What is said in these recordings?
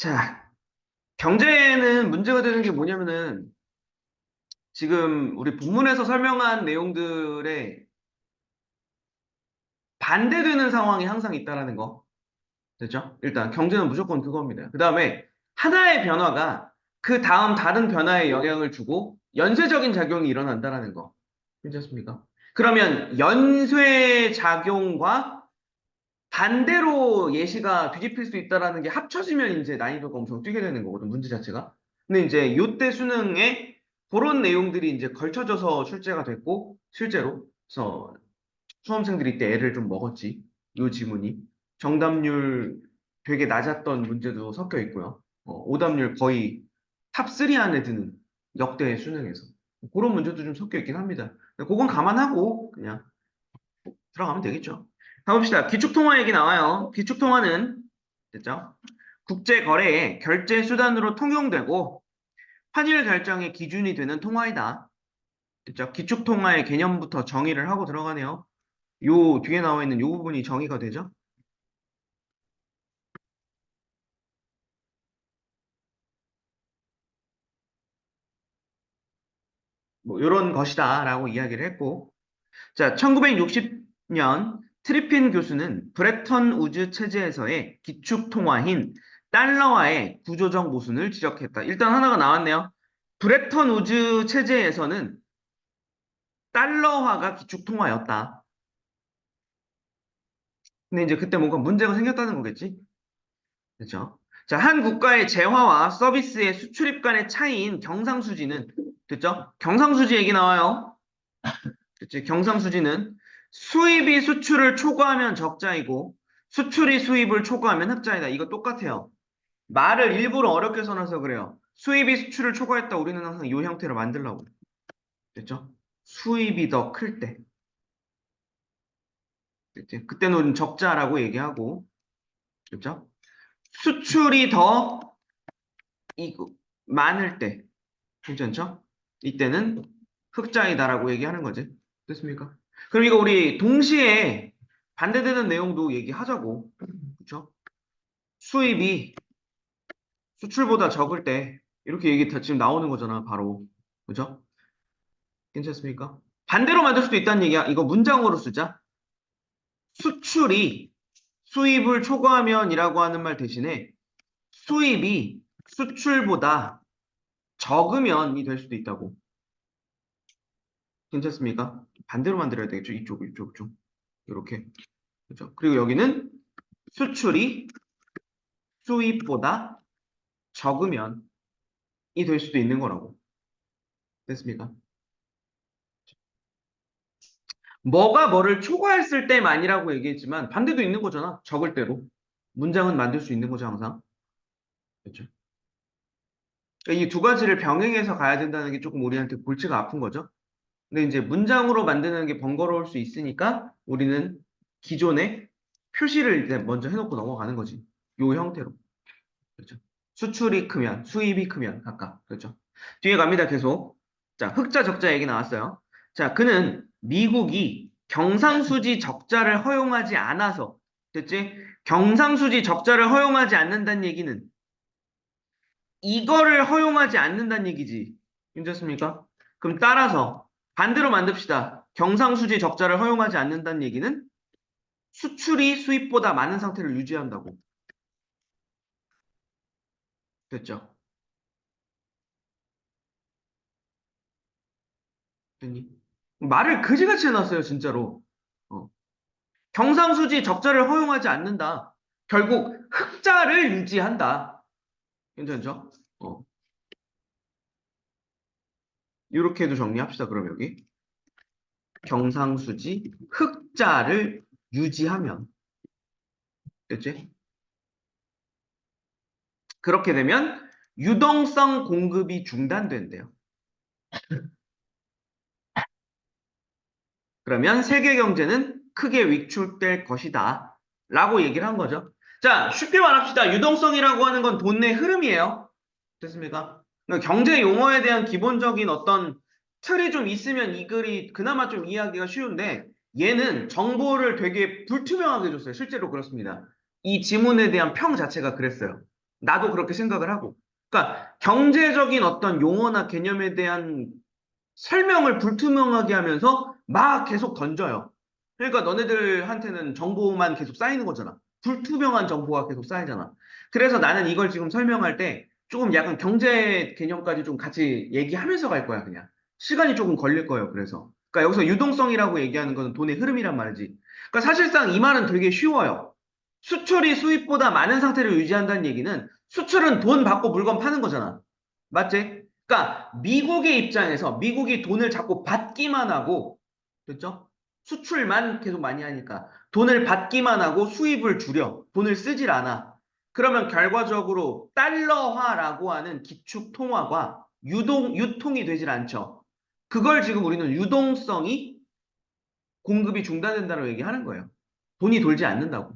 자, 경제는 문제가 되는 게 뭐냐면은 지금 우리 본문에서 설명한 내용들에 반대되는 상황이 항상 있다라는 거. 됐죠? 일단 경제는 무조건 그겁니다. 그 다음에 하나의 변화가 그 다음 다른 변화에 영향을 주고 연쇄적인 작용이 일어난다라는 거. 괜찮습니까? 그러면 연쇄 작용과 반대로 예시가 뒤집힐 수 있다라는 게 합쳐지면 이제 난이도가 엄청 뛰게 되는 거거든, 문제 자체가. 근데 이제 요때 수능에 그런 내용들이 이제 걸쳐져서 출제가 됐고, 실제로. 그래서 수험생들이 이때 애를 좀 먹었지. 요 지문이. 정답률 되게 낮았던 문제도 섞여 있고요. 오답률 거의 탑3 안에 드는 역대 수능에서. 그런 문제도 좀 섞여 있긴 합니다. 그건 감안하고 그냥 들어가면 되겠죠. 가봅시다. 기축통화 얘기 나와요. 기축통화는 됐죠? 국제 거래의 결제 수단으로 통용되고 환율 결정의 기준이 되는 통화이다. 됐죠? 기축통화의 개념부터 정의를 하고 들어가네요. 요 뒤에 나와 있는 요 부분이 정의가 되죠? 뭐 요런 것이다라고 이야기를 했고, 자, 1960년 트리핀 교수는 브레턴 우즈 체제에서의 기축 통화인 달러화의 구조적 모순을 지적했다. 일단 하나가 나왔네요. 브레턴 우즈 체제에서는 달러화가 기축 통화였다. 근데 이제 그때 뭔가 문제가 생겼다는 거겠지? 그렇죠? 자, 한 국가의 재화와 서비스의 수출입 간의 차이인 경상수지는 됐죠? 경상수지 얘기 나와요. 그치? 경상수지는 수입이 수출을 초과하면 적자이고 수출이 수입을 초과하면 흑자이다. 이거 똑같아요. 말을 일부러 어렵게 써놔서 그래요. 수입이 수출을 초과했다. 우리는 항상 이 형태로 만들려고. 됐죠? 수입이 더 클 때. 그치? 그때는 우리는 적자라고 얘기하고. 그렇죠? 수출이 더 이거 많을 때. 괜찮죠? 이때는 흑자이다라고 얘기하는 거지. 됐습니까? 그럼 이거 우리 동시에 반대되는 내용도 얘기하자고. 그쵸? 수입이 수출보다 적을 때 이렇게 얘기 다 지금 나오는 거잖아, 바로. 그죠? 괜찮습니까? 반대로 만들 수도 있다는 얘기야. 이거 문장으로 쓰자. 수출이 수입을 초과하면이라고 하는 말 대신에 수입이 수출보다 적으면이 될 수도 있다고. 괜찮습니까? 반대로 만들어야 되겠죠. 이쪽, 이쪽, 이쪽. 이렇게. 그죠? 그리고 여기는 수출이 수입보다 적으면이 될 수도 있는 거라고. 됐습니까? 뭐가 뭐를 초과했을 때만이라고 얘기했지만 반대도 있는 거잖아. 적을 때로. 문장은 만들 수 있는 거죠, 항상. 그렇죠? 그러니까 이 두 가지를 병행해서 가야 된다는 게 조금 우리한테 골치가 아픈 거죠. 근데 이제 문장으로 만드는 게 번거로울 수 있으니까 우리는 기존에 표시를 이제 먼저 해놓고 넘어가는 거지. 요 형태로. 그렇죠? 수출이 크면, 수입이 크면 각각. 그렇죠? 뒤에 갑니다, 계속. 자, 흑자, 적자 얘기 나왔어요. 자, 그는 미국이 경상수지 적자를 허용하지 않아서, 됐지? 경상수지 적자를 허용하지 않는다는 얘기는 이거를 허용하지 않는다는 얘기지. 괜찮습니까? 그럼 따라서 반대로 만듭시다. 경상수지 적자를 허용하지 않는다는 얘기는 수출이 수입보다 많은 상태를 유지한다고. 됐죠? 됐니? 말을 그지같이 해놨어요, 진짜로. 어. 경상수지 적자를 허용하지 않는다. 결국 흑자를 유지한다. 괜찮죠? 이렇게도 정리합시다. 그럼 여기 경상수지 흑자를 유지하면 됐지? 그렇게 되면 유동성 공급이 중단된대요. 그러면 세계 경제는 크게 위축될 것이다. 라고 얘기를 한 거죠. 자, 쉽게 말합시다. 유동성이라고 하는 건 돈의 흐름이에요. 됐습니까? 그러니까 경제 용어에 대한 기본적인 어떤 틀이 좀 있으면 이 글이 그나마 좀 이해하기가 쉬운데 얘는 정보를 되게 불투명하게 줬어요. 실제로 그렇습니다. 이 지문에 대한 평 자체가 그랬어요. 나도 그렇게 생각을 하고. 그러니까 경제적인 어떤 용어나 개념에 대한 설명을 불투명하게 하면서 막 계속 던져요. 그러니까 너네들한테는 정보만 계속 쌓이는 거잖아. 불투명한 정보가 계속 쌓이잖아. 그래서 나는 이걸 지금 설명할 때 조금 약간 경제 개념까지 좀 같이 얘기하면서 갈 거야, 그냥. 시간이 조금 걸릴 거예요, 그래서. 그러니까 여기서 유동성이라고 얘기하는 거는 돈의 흐름이란 말이지. 그러니까 사실상 이 말은 되게 쉬워요. 수출이 수입보다 많은 상태를 유지한다는 얘기는 수출은 돈 받고 물건 파는 거잖아. 맞지? 그러니까 미국의 입장에서 미국이 돈을 자꾸 받기만 하고, 그렇죠? 수출만 계속 많이 하니까 돈을 받기만 하고 수입을 줄여. 돈을 쓰질 않아. 그러면 결과적으로 달러화라고 하는 기축 통화가 유통이 되질 않죠. 그걸 지금 우리는 유동성이 공급이 중단된다고 얘기하는 거예요. 돈이 돌지 않는다고.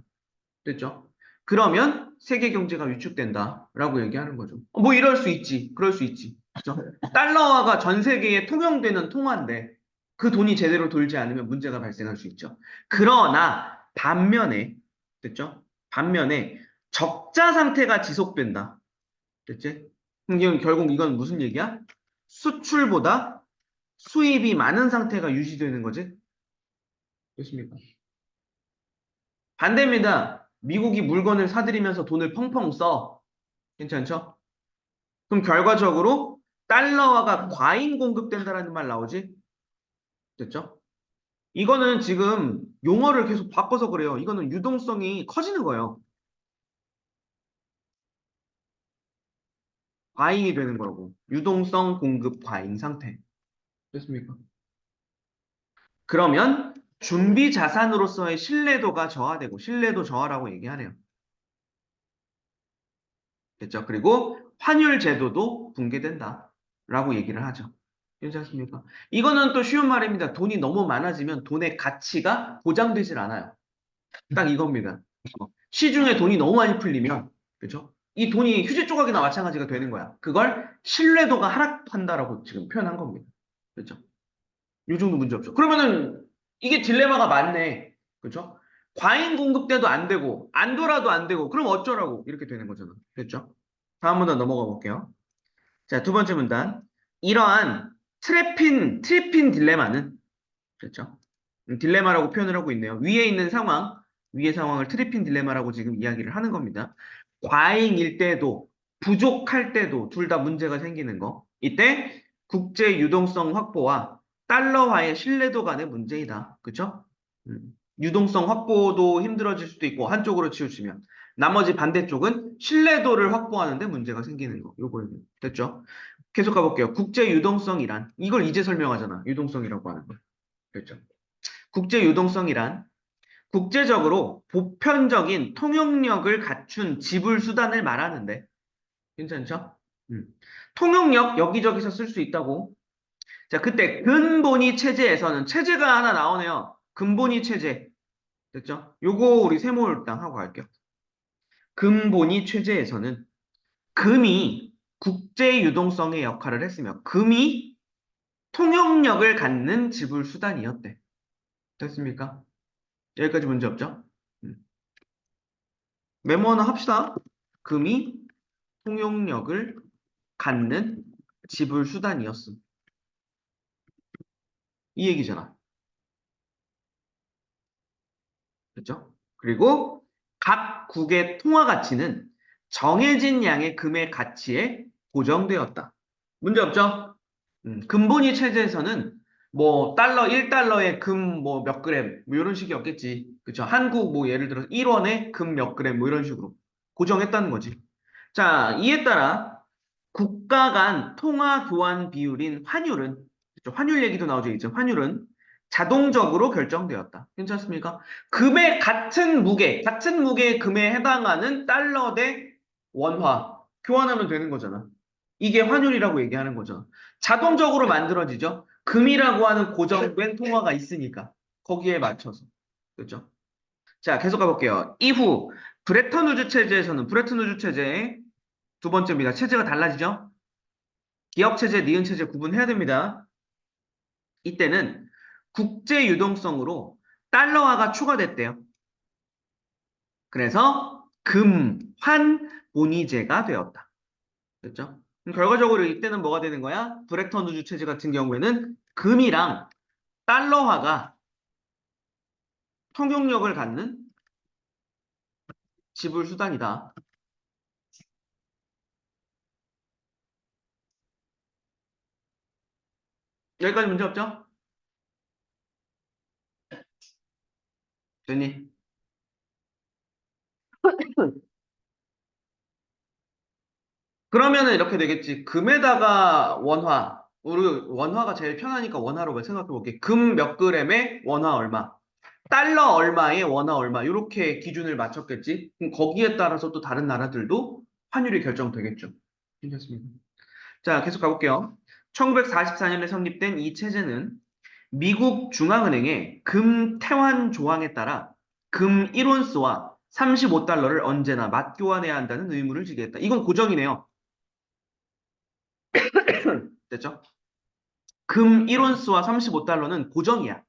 됐죠? 그러면 세계 경제가 위축된다라고 얘기하는 거죠. 뭐 이럴 수 있지. 그럴 수 있지. 그죠? 달러화가 전 세계에 통용되는 통화인데 그 돈이 제대로 돌지 않으면 문제가 발생할 수 있죠. 그러나 반면에 됐죠? 반면에 적자 상태가 지속된다. 됐지? 그럼 결국 이건 무슨 얘기야? 수출보다 수입이 많은 상태가 유지되는 거지. 됐습니까? 반대입니다. 미국이 물건을 사들이면서 돈을 펑펑 써. 괜찮죠? 그럼 결과적으로 달러화가 과잉 공급된다라는 말 나오지? 됐죠? 이거는 지금 용어를 계속 바꿔서 그래요. 이거는 유동성이 커지는 거예요. 과잉이 되는 거라고. 유동성 공급 과잉 상태. 됐습니까? 그러면 준비 자산으로서의 신뢰도가 저하되고 신뢰도 저하라고 얘기하네요. 됐죠? 그리고 환율 제도도 붕괴된다. 라고 얘기를 하죠. 괜찮습니까? 이거는 또 쉬운 말입니다. 돈이 너무 많아지면 돈의 가치가 보장되질 않아요. 딱 이겁니다. 시중에 돈이 너무 많이 풀리면, 그죠? 이 돈이 휴지 조각이나 마찬가지가 되는 거야. 그걸 신뢰도가 하락한다라고 지금 표현한 겁니다. 그죠? 이 정도 문제 없죠. 그러면은 이게 딜레마가 많네. 그죠? 과잉 공급돼도 안 되고, 안 돌아도 안 되고, 그럼 어쩌라고? 이렇게 되는 거잖아. 됐죠? 다음 문단 넘어가 볼게요. 자, 두 번째 문단. 이러한 트리핀 딜레마는, 그렇죠? 딜레마라고 표현을 하고 있네요. 위에 있는 상황, 위의 상황을 트리핀 딜레마라고 지금 이야기를 하는 겁니다. 과잉일 때도, 부족할 때도 둘 다 문제가 생기는 거. 이때 국제 유동성 확보와 달러화의 신뢰도 간의 문제이다. 그렇죠? 유동성 확보도 힘들어질 수도 있고 한쪽으로 치우치면 나머지 반대쪽은 신뢰도를 확보하는데 문제가 생기는 거. 요거 됐죠? 계속 가볼게요. 국제 유동성이란 이걸 이제 설명하잖아. 유동성이라고 하는 거. 그렇죠? 국제 유동성이란 국제적으로 보편적인 통용력을 갖춘 지불 수단을 말하는데 괜찮죠? 음. 통용력 여기저기서 쓸 수 있다고. 자, 그때 근본위 체제에서는 체제가 하나 나오네요. 근본위 체제. 됐죠? 요거 우리 세모일당 하고 갈게요. 근본위 체제에서는 금이 국제 유동성의 역할을 했으며 금이 통용력을 갖는 지불 수단이었대. 됐습니까? 여기까지 문제 없죠? 음. 메모 하나 합시다. 금이 통용력을 갖는 지불 수단이었음. 이 얘기잖아. 그렇죠? 그리고 각 국의 통화 가치는 정해진 양의 금의 가치에 고정되었다. 문제 없죠? 근본위 체제에서는 뭐 달러 1달러에 금 뭐 몇 그램 뭐 이런 식이었겠지. 그렇죠? 한국 뭐 예를 들어서 1원에 금 몇 그램 뭐 이런 식으로 고정했다는 거지. 자, 이에 따라 국가 간 통화 교환 비율인 환율은 그렇죠? 환율 얘기도 나오죠. 이제 환율은 자동적으로 결정되었다. 괜찮습니까? 금의 같은 무게의 금에 해당하는 달러 대 원화 교환하면 되는 거잖아. 이게 환율이라고 얘기하는 거죠. 자동적으로 만들어지죠. 금이라고 하는 고정된 통화가 있으니까 거기에 맞춰서. 그렇죠? 자, 계속 가볼게요. 이후 브레턴 우즈 체제에서는 브레턴 우즈 체제의 두 번째입니다. 체제가 달라지죠? 기업 체제, 니은 체제 구분해야 됩니다. 이때는 국제 유동성으로 달러화가 추가됐대요. 그래서 금, 환, 본위제가 되었다. 됐죠? 그럼 결과적으로 이때는 뭐가 되는 거야? 브렉턴 우주 체제 같은 경우에는 금이랑 달러화가 통용력을 갖는 지불 수단이다. 여기까지 문제 없죠? 됐니? 그러면은 이렇게 되겠지. 금에다가 원화. 우리 원화가 제일 편하니까 원화로 생각해 볼게. 금 몇 그램에 원화 얼마. 달러 얼마에 원화 얼마. 이렇게 기준을 맞췄겠지. 그럼 거기에 따라서 또 다른 나라들도 환율이 결정되겠죠. 괜찮습니다. 자, 계속 가볼게요. 1944년에 성립된 이 체제는 미국 중앙은행의 금 태환 조항에 따라 금 1온스와 35달러를 언제나 맞교환해야 한다는 의무를 지게 했다. 이건 고정이네요. 됐죠? 금 1온스와 35달러는 고정이야.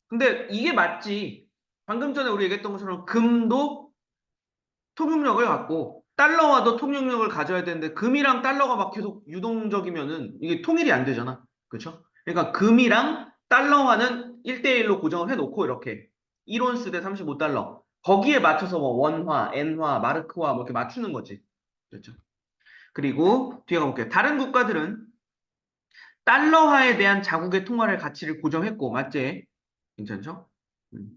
근데 이게 맞지. 방금 전에 우리 얘기했던 것처럼 금도 통용력을 갖고 달러와도 통용력을 가져야 되는데 금이랑 달러가 막 계속 유동적이면은 이게 통일이 안 되잖아. 그렇죠? 그러니까 금이랑 달러와는 1대1로 고정을 해놓고 이렇게 1온스 대 35달러. 거기에 맞춰서 뭐 원화, 엔화, 마르크화 뭐 이렇게 맞추는 거지. 그렇죠? 그리고 뒤에 가볼게요. 다른 국가들은 달러화에 대한 자국의 통화를 가치를 고정했고, 맞지? 괜찮죠? 음.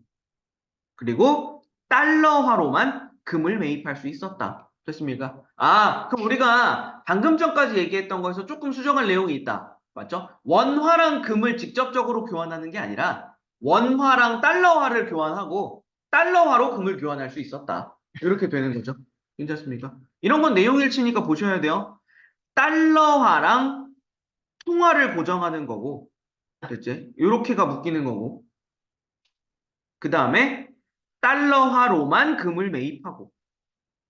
그리고 달러화로만 금을 매입할 수 있었다. 됐습니까? 아, 그럼 우리가 방금 전까지 얘기했던 거에서 조금 수정할 내용이 있다. 맞죠? 원화랑 금을 직접적으로 교환하는 게 아니라 원화랑 달러화를 교환하고 달러화로 금을 교환할 수 있었다. 이렇게 되는 거죠. 괜찮습니까? 이런 건 내용일치니까 보셔야 돼요. 달러화랑 통화를 고정하는 거고, 됐지? 요렇게가 묶이는 거고, 그 다음에 달러화로만 금을 매입하고,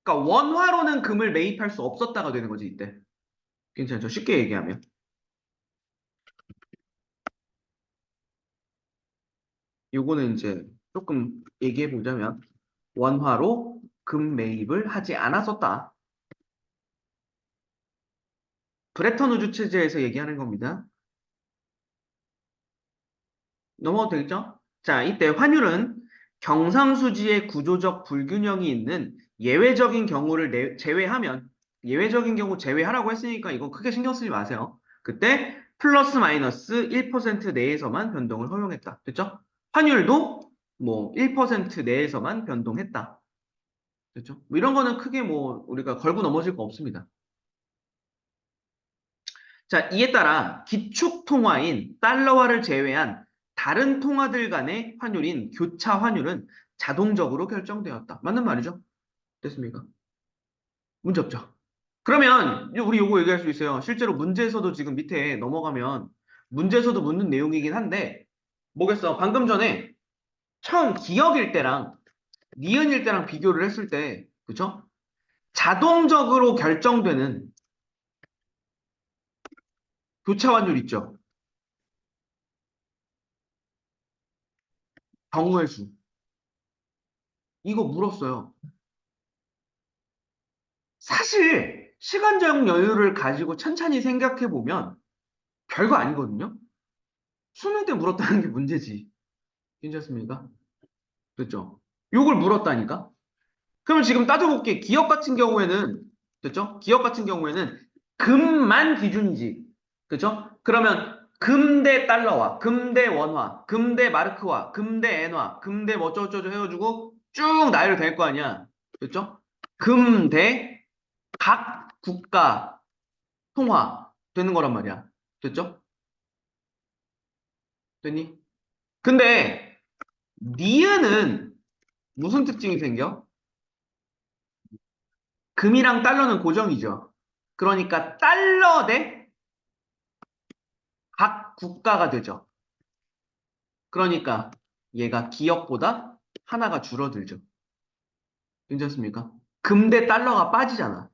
그러니까 원화로는 금을 매입할 수 없었다가 되는 거지, 이때. 괜찮죠? 쉽게 얘기하면. 요거는 이제 조금 얘기해 보자면, 원화로 금 매입을 하지 않았었다. 브레턴 우주 체제에서 얘기하는 겁니다. 넘어가도 되겠죠? 자, 이때 환율은 경상수지의 구조적 불균형이 있는 예외적인 경우를 제외하면, 예외적인 경우 제외하라고 했으니까 이건 크게 신경 쓰지 마세요. 그때 플러스 마이너스 1% 내에서만 변동을 허용했다. 됐죠? 환율도 뭐 1% 내에서만 변동했다. 됐죠? 뭐 이런 거는 크게 뭐 우리가 걸고 넘어질 거 없습니다. 자, 이에 따라 기축 통화인 달러화를 제외한 다른 통화들 간의 환율인 교차 환율은 자동적으로 결정되었다. 맞는 말이죠? 됐습니까? 문제 없죠? 그러면 우리 요거 얘기할 수 있어요. 실제로 문제에서도 지금 밑에 넘어가면 문제에서도 묻는 내용이긴 한데 뭐겠어? 방금 전에 처음 기억일 때랑 니은일 때랑 비교를 했을 때 그쵸? 자동적으로 결정되는 교차 환율 있죠? 경우의 수. 이거 물었어요. 사실 시간적 여유를 가지고 천천히 생각해 보면 별거 아니거든요. 수능 때 물었다는 게 문제지. 괜찮습니까? 됐죠? 요걸 물었다니까? 그러면 지금 따져볼게. 기업 같은 경우에는 됐죠? 기업 같은 경우에는 금만 기준이지. 그죠? 그러면 금 대 달러화, 금 대 원화, 금 대 마르크화, 금 대 엔화, 금 대 뭐 어쩌고저쩌고 해가지고 쭉 나열이 될 거 아니야. 됐죠? 금 대 각 국가 통화 되는 거란 말이야. 됐죠? 됐니? 근데 니은은 무슨 특징이 생겨? 금이랑 달러는 고정이죠. 그러니까 달러 대 각 국가가 되죠. 그러니까 얘가 기업보다 하나가 줄어들죠. 괜찮습니까? 금 대 달러가 빠지잖아.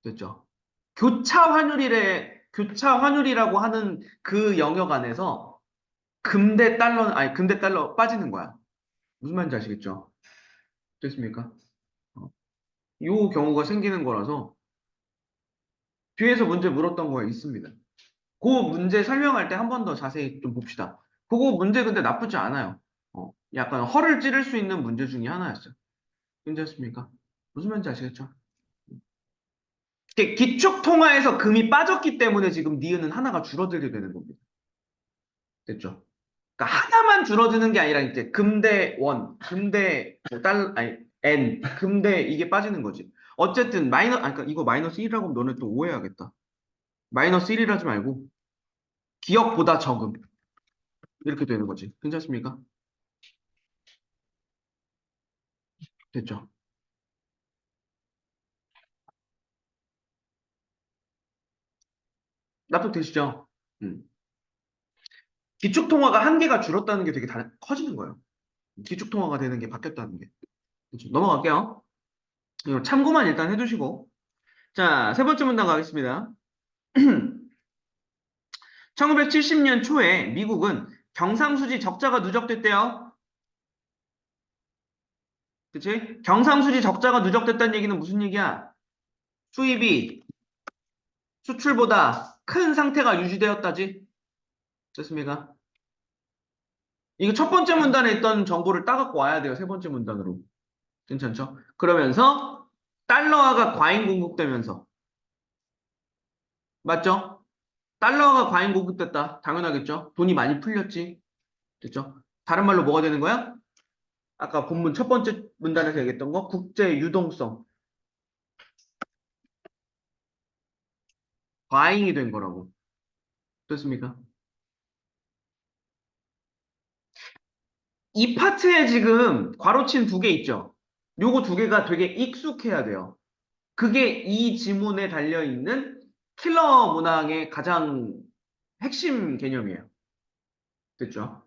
됐죠? 교차 환율이라고 하는 그 영역 안에서 금 대 달러는, 아니, 금 대 달러 빠지는 거야. 무슨 말인지 아시겠죠? 됐습니까? 어, 요 경우가 생기는 거라서 뒤에서 문제 물었던 거에 있습니다. 그 문제 설명할 때 한 번 더 자세히 좀 봅시다. 그거 문제 근데 나쁘지 않아요. 약간 허를 찌를 수 있는 문제 중에 하나였어요. 괜찮습니까? 무슨 말인지 아시겠죠? 이게 기축 통화에서 금이 빠졌기 때문에 지금 니은은 하나가 줄어들게 되는 겁니다. 됐죠? 그러니까 하나만 줄어드는 게 아니라 이제 금대 원, 금대 뭐 아니 n, 금대 이게 빠지는 거지. 어쨌든 그러니까 이거 마이너스 1이라고 하면 너네 또 오해하겠다. 마이너스 1이라지 말고 기억보다 적음 이렇게 되는 거지. 괜찮습니까? 됐죠? 납득되시죠? 음. 기축 통화가 한 개가 줄었다는 게 되게 커지는 거예요. 기축 통화가 되는 게 바뀌었다는 게. 그렇죠? 넘어갈게요. 이거 참고만 일단 해두시고. 자, 세 번째 문단 가겠습니다. 1970년 초에 미국은 경상수지 적자가 누적됐대요. 그치? 경상수지 적자가 누적됐다는 얘기는 무슨 얘기야? 수입이 수출보다 큰 상태가 유지되었다지? 됐습니까? 이거 첫 번째 문단에 있던 정보를 따갖고 와야 돼요. 세 번째 문단으로. 괜찮죠? 그러면서 달러화가 과잉 공급되면서 맞죠? 달러가 과잉 공급됐다. 당연하겠죠? 돈이 많이 풀렸지. 됐죠? 다른 말로 뭐가 되는 거야? 아까 본문 첫 번째 문단에서 얘기했던 거 국제 유동성 과잉이 된 거라고. 됐습니까? 이 파트에 지금 괄호친 두 개 있죠? 요거 두 개가 되게 익숙해야 돼요. 그게 이 지문에 달려있는 킬러 문항의 가장 핵심 개념이에요. 됐죠?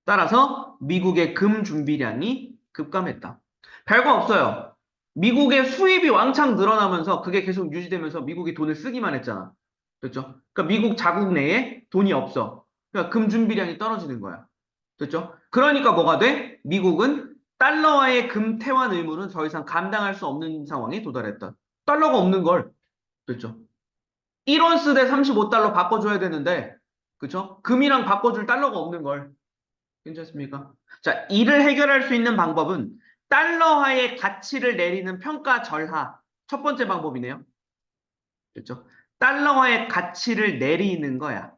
따라서 미국의 금 준비량이 급감했다. 별거 없어요. 미국의 수입이 왕창 늘어나면서 그게 계속 유지되면서 미국이 돈을 쓰기만 했잖아. 됐죠? 그러니까 미국 자국 내에 돈이 없어. 그러니까 금 준비량이 떨어지는 거야. 됐죠? 그러니까 뭐가 돼? 미국은 달러와의 금 태환 의무는 더 이상 감당할 수 없는 상황에 도달했다. 달러가 없는 걸. 됐죠? 1원스 대 35달러 바꿔줘야 되는데, 그쵸? 금이랑 바꿔줄 달러가 없는 걸. 괜찮습니까? 자, 이를 해결할 수 있는 방법은 달러화의 가치를 내리는 평가 절하. 첫 번째 방법이네요. 됐죠? 달러화의 가치를 내리는 거야.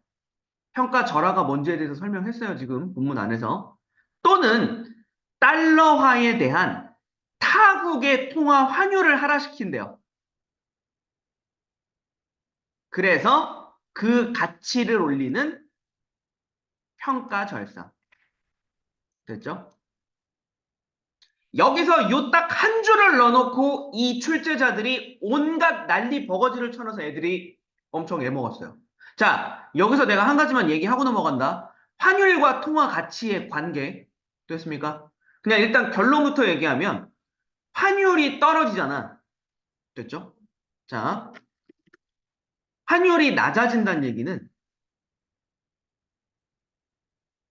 평가 절하가 뭔지에 대해서 설명했어요, 지금 본문 안에서. 또는 달러화에 대한 타국의 통화 환율을 하락시킨대요. 그래서 그 가치를 올리는 평가 절상. 됐죠? 여기서 요 딱 한 줄을 넣어놓고 이 출제자들이 온갖 난리 버거지를 쳐놔서 애들이 엄청 애먹었어요. 자, 여기서 내가 한 가지만 얘기하고 넘어간다. 환율과 통화 가치의 관계. 됐습니까? 그냥 일단 결론부터 얘기하면 환율이 떨어지잖아. 됐죠? 자, 환율이 낮아진다는 얘기는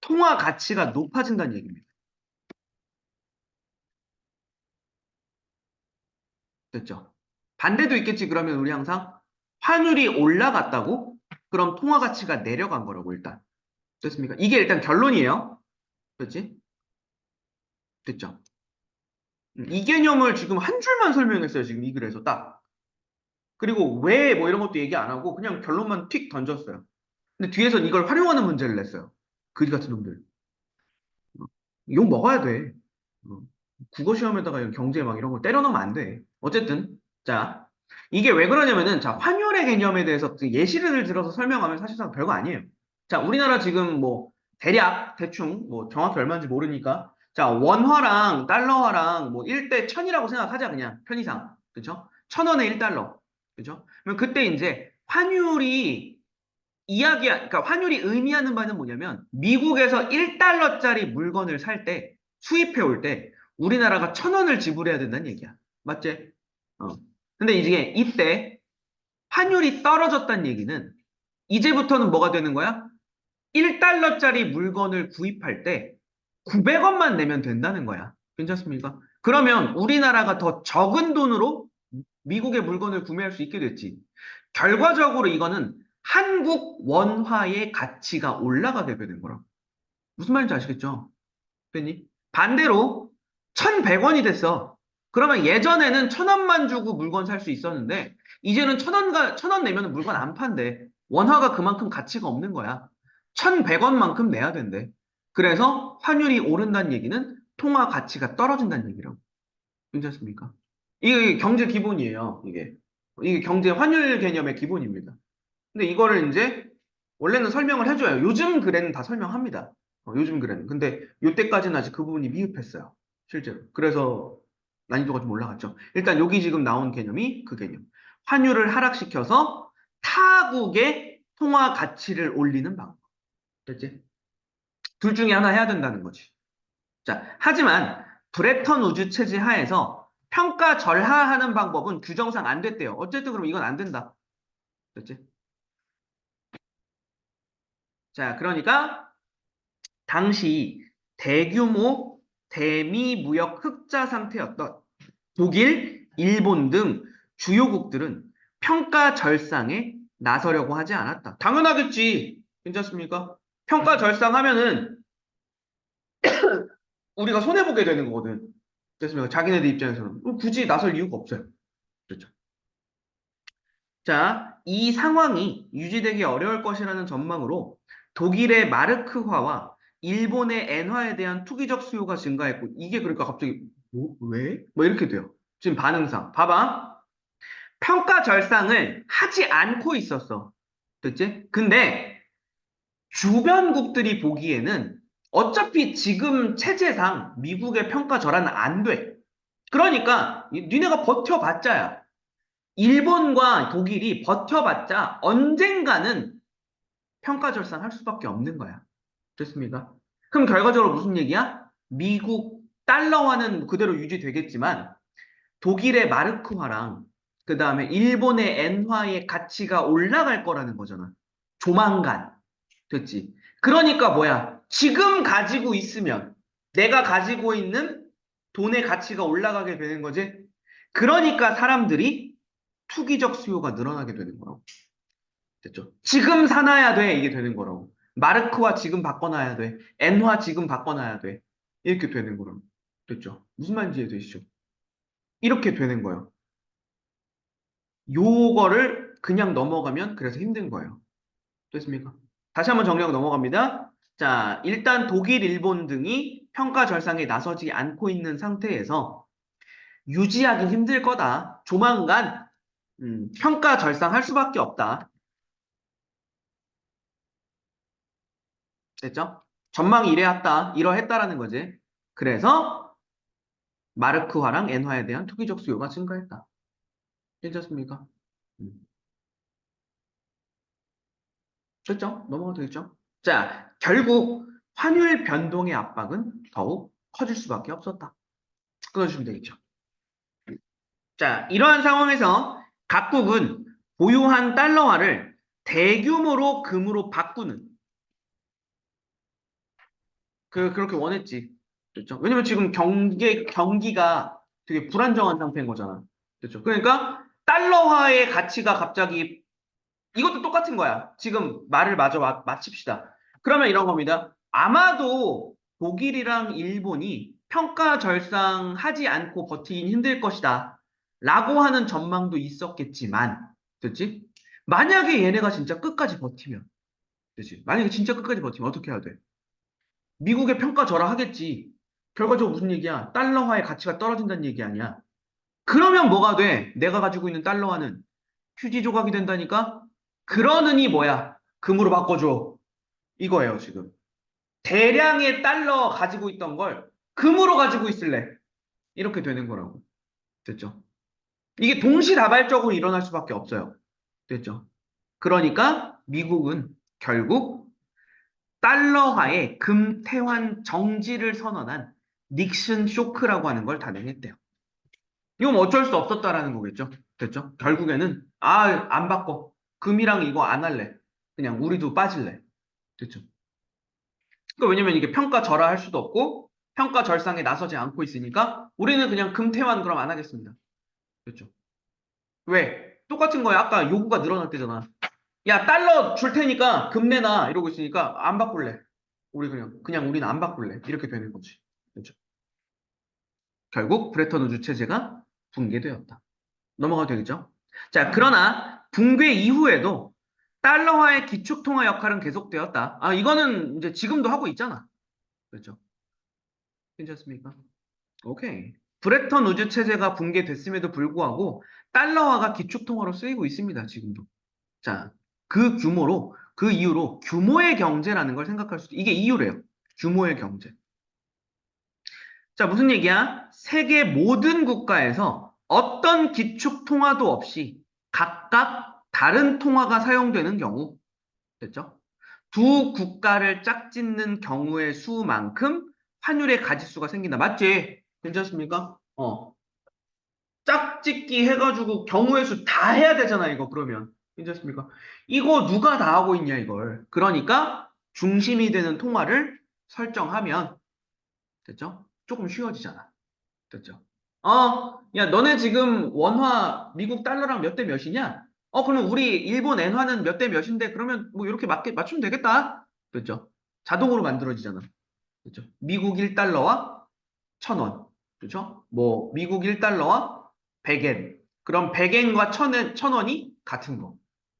통화 가치가 높아진다는 얘기입니다. 됐죠? 반대도 있겠지. 그러면 우리 항상 환율이 올라갔다고? 그럼 통화 가치가 내려간 거라고 일단. 됐습니까? 이게 일단 결론이에요. 그렇지? 됐죠? 이 개념을 지금 한 줄만 설명했어요. 지금 이 글에서 딱. 그리고 왜 뭐 이런 것도 얘기 안 하고 그냥 결론만 틱 던졌어요. 근데 뒤에서 이걸 활용하는 문제를 냈어요. 그지 같은 놈들. 욕 먹어야 돼. 어. 국어 시험에다가 이런 경제 막 이런 거 때려넣으면 안 돼. 어쨌든 자 이게 왜 그러냐면은 자 환율의 개념에 대해서 그 예시를 들어서 설명하면 사실상 별거 아니에요. 자 우리나라 지금 뭐 대략 대충 뭐 정확히 얼마인지 모르니까 자 원화랑 달러화랑 뭐 1대 1000이라고 생각하자 그냥 편의상 그쵸? 1000원에 1달러 그죠? 그럼 그때 이제 그러니까 환율이 의미하는 바는 뭐냐면, 미국에서 1달러짜리 물건을 살 때, 수입해 올 때, 우리나라가 1000원을 지불해야 된다는 얘기야. 맞지? 어. 근데 이제 이때 환율이 떨어졌다는 얘기는, 이제부터는 뭐가 되는 거야? 1달러짜리 물건을 구입할 때 900원만 내면 된다는 거야. 괜찮습니까? 그러면 우리나라가 더 적은 돈으로 미국의 물건을 구매할 수 있게 됐지. 결과적으로 이거는 한국 원화의 가치가 올라가게 되는 거라고. 무슨 말인지 아시겠죠? 괜히? 반대로 1,100원이 됐어. 그러면 예전에는 1,000원만 주고 물건 살 수 있었는데 이제는 1,000원 내면 물건 안 판대. 원화가 그만큼 가치가 없는 거야. 1,100원만큼 내야 된대. 그래서 환율이 오른다는 얘기는 통화 가치가 떨어진다는 얘기라고. 괜찮습니까? 이게 경제 기본이에요. 이게 경제 환율 개념의 기본입니다. 근데 이거를 이제 원래는 설명을 해줘요. 요즘 글에는 다 설명합니다. 요즘 글에는. 근데 요때까지는 아직 그 부분이 미흡했어요. 실제로. 그래서 난이도가 좀 올라갔죠. 일단 여기 지금 나온 개념이 그 개념. 환율을 하락시켜서 타국의 통화 가치를 올리는 방법. 됐지? 둘 중에 하나 해야 된다는 거지. 자, 하지만 브레턴 우즈 체제 하에서 평가 절하하는 방법은 규정상 안 됐대요. 어쨌든 그럼 이건 안 된다. 됐지? 자, 그러니까 당시 대규모 대미 무역 흑자 상태였던 독일, 일본 등 주요국들은 평가 절상에 나서려고 하지 않았다. 당연하겠지. 괜찮습니까? 평가 절상하면은 우리가 손해보게 되는 거거든. 됐습니까? 자기네들 입장에서는. 굳이 나설 이유가 없어요. 그렇죠. 자, 이 상황이 유지되기 어려울 것이라는 전망으로 독일의 마르크화와 일본의 엔화에 대한 투기적 수요가 증가했고, 이게 그러니까 갑자기, 왜? 뭐 이렇게 돼요. 지금 반응상. 봐봐. 평가 절상을 하지 않고 있었어. 됐지? 근데 주변국들이 보기에는 어차피 지금 체제상 미국의 평가 절하는 안 돼. 그러니까 니네가 버텨봤자야. 일본과 독일이 버텨봤자 언젠가는 평가 절상할 수밖에 없는 거야. 됐습니까? 그럼 결과적으로 무슨 얘기야? 미국 달러화는 그대로 유지되겠지만 독일의 마르크화랑 그 다음에 일본의 엔화의 가치가 올라갈 거라는 거잖아. 조만간. 됐지? 그러니까 뭐야? 지금 가지고 있으면 내가 가지고 있는 돈의 가치가 올라가게 되는 거지. 그러니까 사람들이 투기적 수요가 늘어나게 되는 거라고. 됐죠? 지금 사놔야 돼. 이게 되는 거라고. 마르크화 지금 바꿔놔야 돼. 엔화 지금 바꿔놔야 돼. 이렇게 되는 거라고. 됐죠? 무슨 말인지 이해되시죠? 이렇게 되는 거예요. 요거를 그냥 넘어가면 그래서 힘든 거예요. 됐습니까? 다시 한번 정리하고 넘어갑니다. 자, 일단 독일, 일본 등이 평가 절상에 나서지 않고 있는 상태에서 유지하기 힘들 거다. 조만간 평가 절상할 수밖에 없다. 됐죠? 전망이 이래왔다, 이러했다라는 거지. 그래서 마르크화랑 엔화에 대한 투기적 수요가 증가했다. 괜찮습니까? 음, 됐죠? 넘어가도 되겠죠? 자, 결국 환율 변동의 압박은 더욱 커질 수밖에 없었다. 끊어주시면 되겠죠. 자, 이러한 상황에서 각국은 보유한 달러화를 대규모로 금으로 바꾸는 그렇게 원했지. 그렇죠? 왜냐면 지금 경기가 되게 불안정한 상태인 거잖아. 그렇죠? 그러니까 달러화의 가치가 갑자기 이것도 똑같은 거야. 지금 말을 마저 마칩시다. 그러면 이런 겁니다. 아마도 독일이랑 일본이 평가 절상하지 않고 버티긴 힘들 것이다. 라고 하는 전망도 있었겠지만, 그렇지? 만약에 얘네가 진짜 끝까지 버티면, 그렇지? 만약에 진짜 끝까지 버티면 어떻게 해야 돼? 미국의 평가 절하하겠지. 결과적으로 무슨 얘기야? 달러화의 가치가 떨어진다는 얘기 아니야. 그러면 뭐가 돼? 내가 가지고 있는 달러화는 휴지 조각이 된다니까? 그러느니 뭐야? 금으로 바꿔줘. 이거예요, 지금. 대량의 달러 가지고 있던 걸 금으로 가지고 있을래. 이렇게 되는 거라고. 됐죠? 이게 동시다발적으로 일어날 수밖에 없어요. 됐죠? 그러니까 미국은 결국 달러화의 금태환 정지를 선언한 닉슨 쇼크라고 하는 걸 단행했대요. 이건 어쩔 수 없었다라는 거겠죠. 됐죠? 결국에는 안 바꿔. 금이랑 이거 안 할래. 그냥 우리도 빠질래. 됐죠? 그러니까 왜냐면 이게 평가 절하할 수도 없고 평가 절상에 나서지 않고 있으니까 우리는 그냥 금태환 그럼 안 하겠습니다. 그렇죠? 왜? 똑같은 거야. 아까 요구가 늘어날 때잖아. 야, 달러 줄 테니까 금 내놔 이러고 있으니까 안 바꿀래. 우리 그냥 우리는 안 바꿀래. 이렇게 되는 거지. 그렇죠? 결국 브레턴 우주 체제가 붕괴되었다. 넘어가도 되겠죠? 자, 그러나 붕괴 이후에도 달러화의 기축통화 역할은 계속되었다. 아, 이거는 이제 지금도 하고 있잖아. 그렇죠? 괜찮습니까? 오케이. 브레턴 우주 체제가 붕괴됐음에도 불구하고 달러화가 기축통화로 쓰이고 있습니다. 지금도. 자, 그 이후로 규모의 경제라는 걸 생각할 수도, 이게 이유래요. 규모의 경제. 자, 무슨 얘기야? 세계 모든 국가에서 어떤 기축 통화도 없이 각각 다른 통화가 사용되는 경우, 됐죠? 두 국가를 짝짓는 경우의 수만큼 환율의 가짓수가 생긴다. 맞지? 괜찮습니까? 짝짓기 해가지고 경우의 수 다 해야 되잖아, 이거, 그러면. 괜찮습니까? 이거 누가 다 하고 있냐, 이걸. 그러니까 중심이 되는 통화를 설정하면, 됐죠? 조금 쉬워지잖아. 됐죠? 야, 너네 지금 원화 미국 달러랑 몇 대 몇이냐? 그럼 우리 일본 엔화는 몇 대 몇인데, 그러면 뭐 이렇게 맞추면 되겠다. 됐죠? 자동으로 만들어지잖아. 그죠? 미국 1달러와 1,000원. 그죠? 뭐, 미국 1달러와 100엔. 그럼 100엔과 1,000원이 같은 거.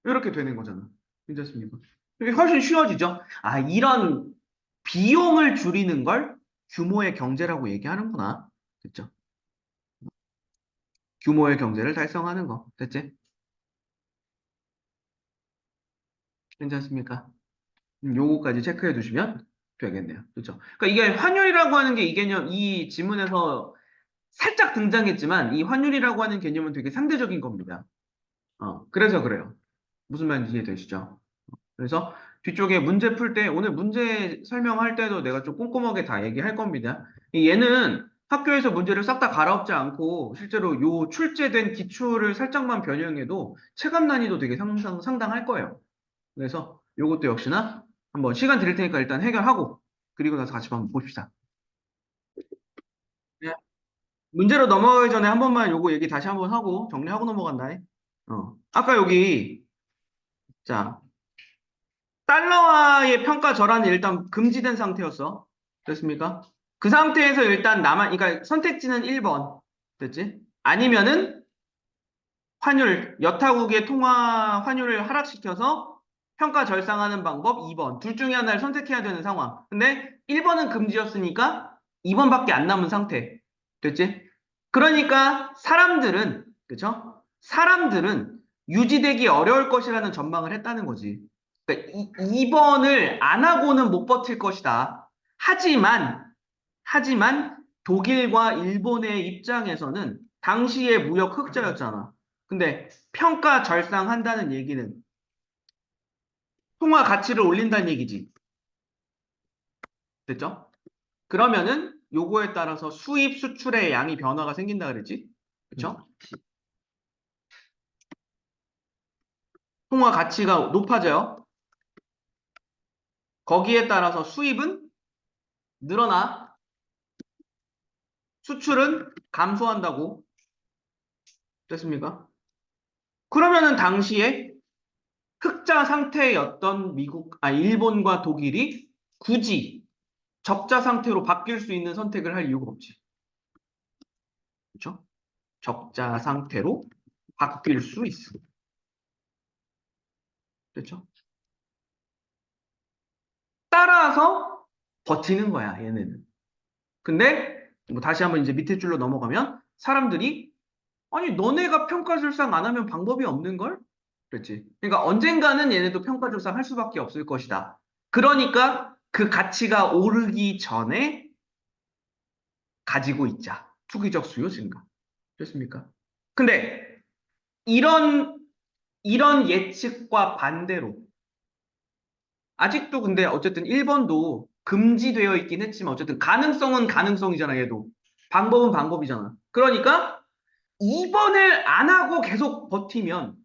이렇게 되는 거잖아. 괜찮습니까? 이게 훨씬 쉬워지죠? 아, 이런 비용을 줄이는 걸 규모의 경제라고 얘기하는구나. 됐죠? 규모의 경제를 달성하는 거. 됐지? 괜찮습니까? 요거까지 체크해 두시면 되겠네요. 그렇죠? 그러니까 이게 환율이라고 하는 게 이 개념, 이 지문에서 살짝 등장했지만 이 환율이라고 하는 개념은 되게 상대적인 겁니다. 그래서 그래요. 무슨 말인지 이해되시죠? 그래서 뒤쪽에 문제 풀 때, 오늘 문제 설명할 때도 내가 좀 꼼꼼하게 다 얘기할 겁니다. 얘는 학교에서 문제를 싹 다 갈아엎지 않고 실제로 요 출제된 기출을 살짝만 변형해도 체감 난이도 되게 상당할 거예요. 그래서 요것도 역시나 한번 시간 드릴 테니까 일단 해결하고 그리고 나서 같이 한번 봅시다. 네. 문제로 넘어가기 전에 한 번만 요거 얘기 다시 한번 하고 정리하고 넘어간다. 아까 여기 자 달러화의 평가 절하는 일단 금지된 상태였어. 됐습니까? 그 상태에서 일단 그러니까 선택지는 1번. 됐지? 아니면은 여타국의 통화 환율을 하락시켜서 평가 절상하는 방법 2번. 둘 중에 하나를 선택해야 되는 상황. 근데 1번은 금지였으니까 2번밖에 안 남은 상태. 됐지? 그러니까 그쵸? 사람들은 유지되기 어려울 것이라는 전망을 했다는 거지. 그러니까 2번을 안 하고는 못 버틸 것이다. 하지만 독일과 일본의 입장에서는 당시의 무역 흑자였잖아. 근데 평가 절상한다는 얘기는 통화 가치를 올린다는 얘기지. 됐죠? 그러면은 요거에 따라서 수입 수출의 양이 변화가 생긴다 그랬지? 그쵸? 통화 가치가 높아져요. 거기에 따라서 수입은 늘어나 수출은 감소한다고 됐습니까? 그러면은 당시에 흑자 상태였던 일본과 독일이 굳이 적자 상태로 바뀔 수 있는 선택을 할 이유가 없지. 그렇죠? 적자 상태로 바뀔 수 있어. 그렇죠? 따라서 버티는 거야, 얘네는. 근데 뭐 다시 한번 이제 밑에 줄로 넘어가면 사람들이 아니 너네가 평가절상 안 하면 방법이 없는 걸? 그렇지. 그러니까 언젠가는 얘네도 평가절상 할 수밖에 없을 것이다. 그러니까 그 가치가 오르기 전에 가지고 있자. 투기적 수요 증가. 됐습니까? 근데 이런 예측과 반대로 아직도 근데 어쨌든 1번도 금지되어 있긴 했지만 어쨌든 가능성은 가능성이잖아, 얘도. 방법은 방법이잖아. 그러니까 2번을 안 하고 계속 버티면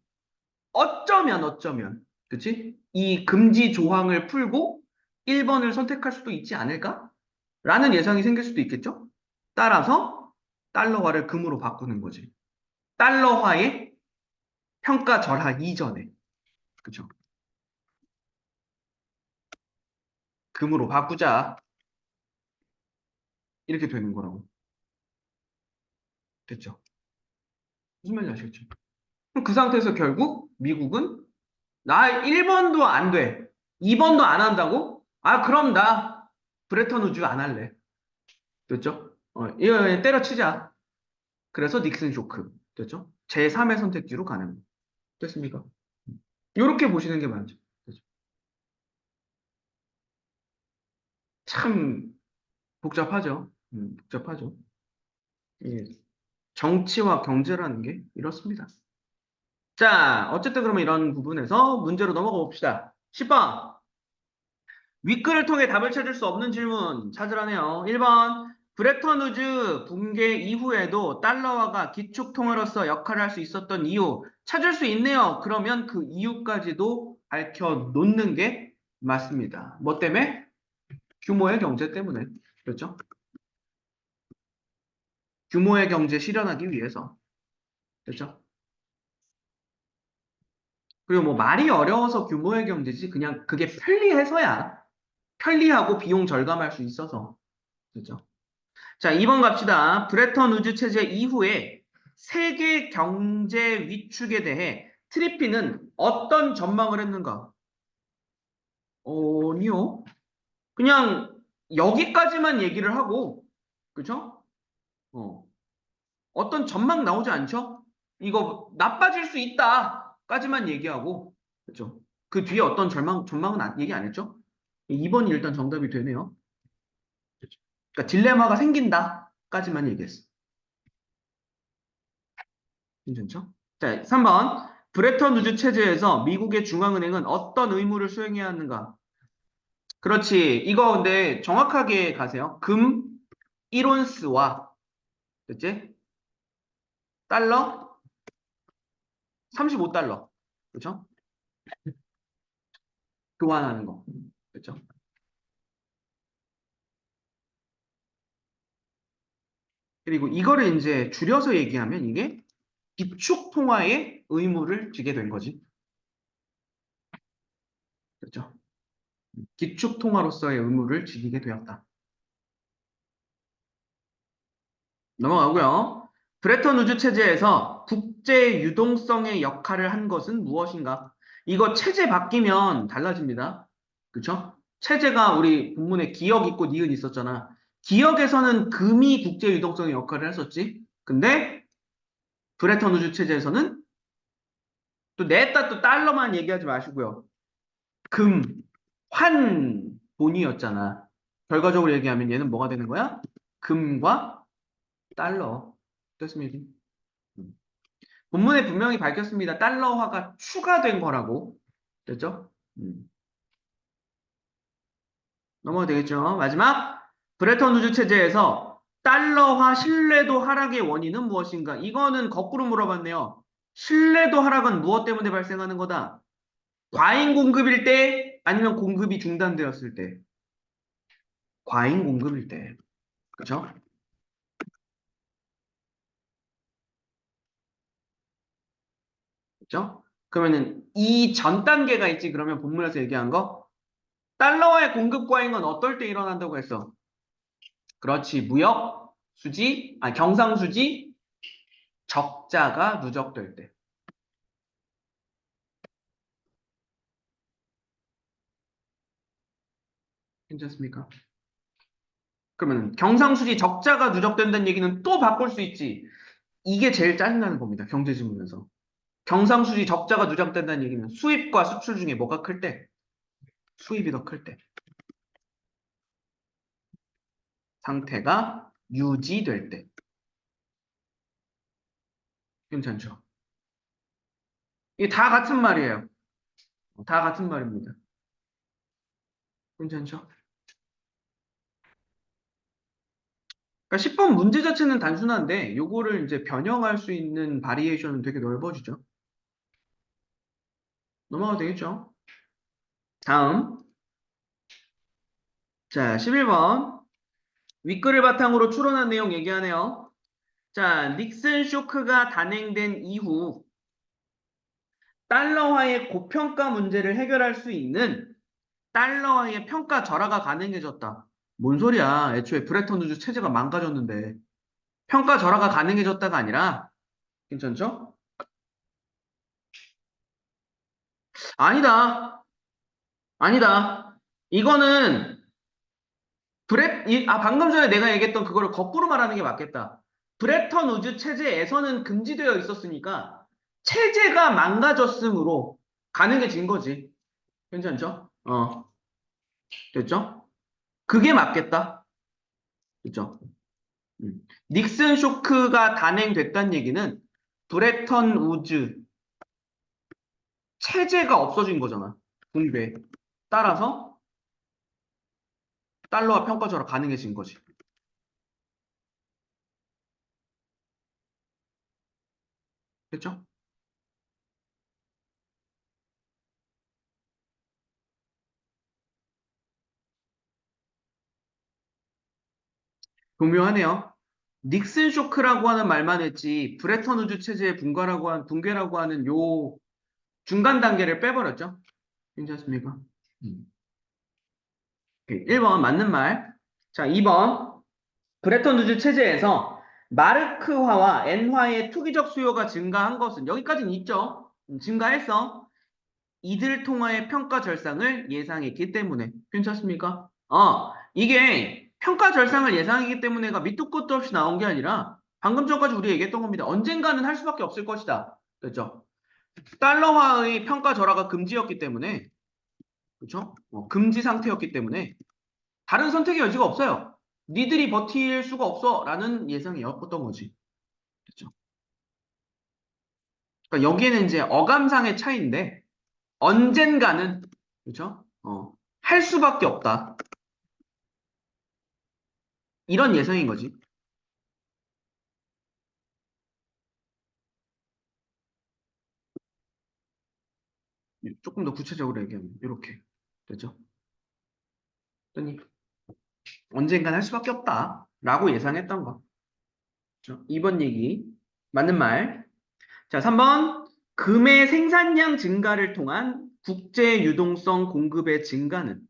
어쩌면 그치? 이 금지 조항을 풀고 1번을 선택할 수도 있지 않을까? 라는 예상이 생길 수도 있겠죠? 따라서 달러화를 금으로 바꾸는 거지. 달러화의 평가 절하 이전에. 그쵸? 금으로 바꾸자. 이렇게 되는 거라고. 됐죠? 무슨 말인지 아시겠죠? 그럼 그 상태에서 결국 미국은 나 1번도 안 돼. 2번도 안 한다고? 아, 그럼 나 브레턴 우즈 안 할래. 됐죠? 이거 그냥 때려치자. 그래서 닉슨 쇼크. 됐죠? 제3의 선택지로 가는 거. 됐습니까? 이렇게 보시는 게 맞죠. 됐죠? 참 복잡하죠. 복잡하죠. 예. 정치와 경제라는 게 이렇습니다. 자, 어쨌든 그러면 이런 부분에서 문제로 넘어가 봅시다. 10번. 윗글을 통해 답을 찾을 수 없는 질문 찾으라네요. 1번. 브레턴 우즈 붕괴 이후에도 달러화가 기축통화로서 역할을 할 수 있었던 이유 찾을 수 있네요. 그러면 그 이유까지도 밝혀놓는 게 맞습니다. 뭐 때문에? 규모의 경제 때문에. 그렇죠? 규모의 경제 실현하기 위해서. 그렇죠? 그리고 뭐 말이 어려워서 규모의 경제지 그냥 그게 편리해서야. 편리하고 비용 절감할 수 있어서. 그렇죠? 자, 2번 갑시다. 브레턴 우즈 체제 이후에 세계 경제 위축에 대해 트리피는 어떤 전망을 했는가? 아니요. 그냥 여기까지만 얘기를 하고, 그죠? 어, 어떤 전망 나오지 않죠? 이거 나빠질 수 있다까지만 얘기하고, 그죠? 그 뒤에 어떤 전망은 얘기 안 했죠? 2번이 일단 정답이 되네요. 그죠? 그러니까 딜레마가 생긴다까지만 얘기했어. 괜찮죠? 자, 3번. 브레턴 우즈 체제에서 미국의 중앙은행은 어떤 의무를 수행해야 하는가? 그렇지. 이거 근데 정확하게 가세요. 금 1온스와, 그치? 달러 35달러. 그쵸? 교환하는 거. 그쵸? 그리고 이거를 이제 줄여서 얘기하면 이게 기축 통화의 의무를 지게 된 거지. 그렇죠? 기축 통화로서의 의무를 지게 되었다. 넘어가고요. 브레턴 우즈 체제에서 국제 유동성의 역할을 한 것은 무엇인가? 이거 체제 바뀌면 달라집니다. 그쵸? 체제가 우리 본문에 기억 있고 니은 있었잖아. 기억에서는 금이 국제 유동성의 역할을 했었지. 근데 브레턴 우즈 체제에서는 또 냈다 또 달러만 얘기하지 마시고요. 금, 환, 돈이었잖아. 결과적으로 얘기하면 얘는 뭐가 되는 거야? 금과 달러. 됐습니다. 본문에 분명히 밝혔습니다. 달러화가 추가된 거라고. 됐죠? 넘어가도 되겠죠? 마지막, 브레턴 우즈 체제에서 달러화 신뢰도 하락의 원인은 무엇인가? 이거는 거꾸로 물어봤네요. 신뢰도 하락은 무엇 때문에 발생하는 거다? 과잉 공급일 때, 아니면 공급이 중단되었을 때? 과잉 공급일 때. 그쵸? 그쵸? 그러면은 이 전 단계가 있지. 그러면 본문에서 얘기한 거? 달러화의 공급 과잉은 어떨 때 일어난다고 했어? 그렇지. 무역 수지, 경상수지 적자가 누적될 때. 괜찮습니까? 그러면 경상수지 적자가 누적된다는 얘기는 또 바꿀 수 있지. 이게 제일 짜증나는 겁니다. 경제지문에서. 경상수지 적자가 누적된다는 얘기는 수입과 수출 중에 뭐가 클 때? 수입이 더 클 때. 상태가 유지될 때. 괜찮죠? 이게 다 같은 말이에요. 다 같은 말입니다. 괜찮죠? 그러니까 10번 문제 자체는 단순한데 요거를 이제 변형할 수 있는 바리에이션은 되게 넓어지죠. 넘어가도 되겠죠? 다음. 자, 11번. 윗글을 바탕으로 추론한 내용 얘기하네요. 자, 닉슨 쇼크가 단행된 이후 달러화의 고평가 문제를 해결할 수 있는 달러화의 평가 절하가 가능해졌다. 뭔 소리야? 애초에 브레턴 우즈 체제가 망가졌는데 평가 절하가 가능해졌다가 아니라 괜찮죠? 아니다. 아니다. 이거는 방금 전에 내가 얘기했던 그거를 거꾸로 말하는 게 맞겠다. 브레턴 우즈 체제에서는 금지되어 있었으니까 체제가 망가졌으므로 가능해진 거지. 괜찮죠? 됐죠? 그게 맞겠다. 됐죠? 닉슨 쇼크가 단행됐다는 얘기는 브레턴 우즈 체제가 없어진 거잖아. 분배. 따라서 달러와 평가절하 가능해진 거지. 됐죠? 교묘하네요. 닉슨 쇼크라고 하는 말만 했지 브레턴 우즈 체제의 붕괴라고 하는 요 중간 단계를 빼버렸죠. 괜찮습니까? 음. 오케이. 1번 맞는 말. 자, 2번 브레턴 우즈 체제에서 마르크화와 엔화의 투기적 수요가 증가한 것은 여기까지는 있죠. 증가했어. 이들 통화의 평가 절상을 예상했기 때문에. 괜찮습니까? 이게 평가 절상을 예상했기 때문에가 밑도 끝도 없이 나온 게 아니라 방금 전까지 우리 얘기했던 겁니다. 언젠가는 할 수밖에 없을 것이다. 그렇죠? 달러화의 평가 절하가 금지였기 때문에, 그렇죠? 금지 상태였기 때문에 다른 선택의 여지가 없어요. 니들이 버틸 수가 없어라는 예상이었던 거지. 그렇죠? 그러니까 여기에는 이제 어감상의 차이인데 언젠가는 그렇죠? 할 수밖에 없다. 이런 예상인 거지. 조금 더 구체적으로 얘기하면 이렇게 되죠. 그랬더니 언젠간 할 수밖에 없다라고 예상했던 거. 그렇죠? 2번 얘기 맞는 말. 자, 3번 금의 생산량 증가를 통한 국제 유동성 공급의 증가는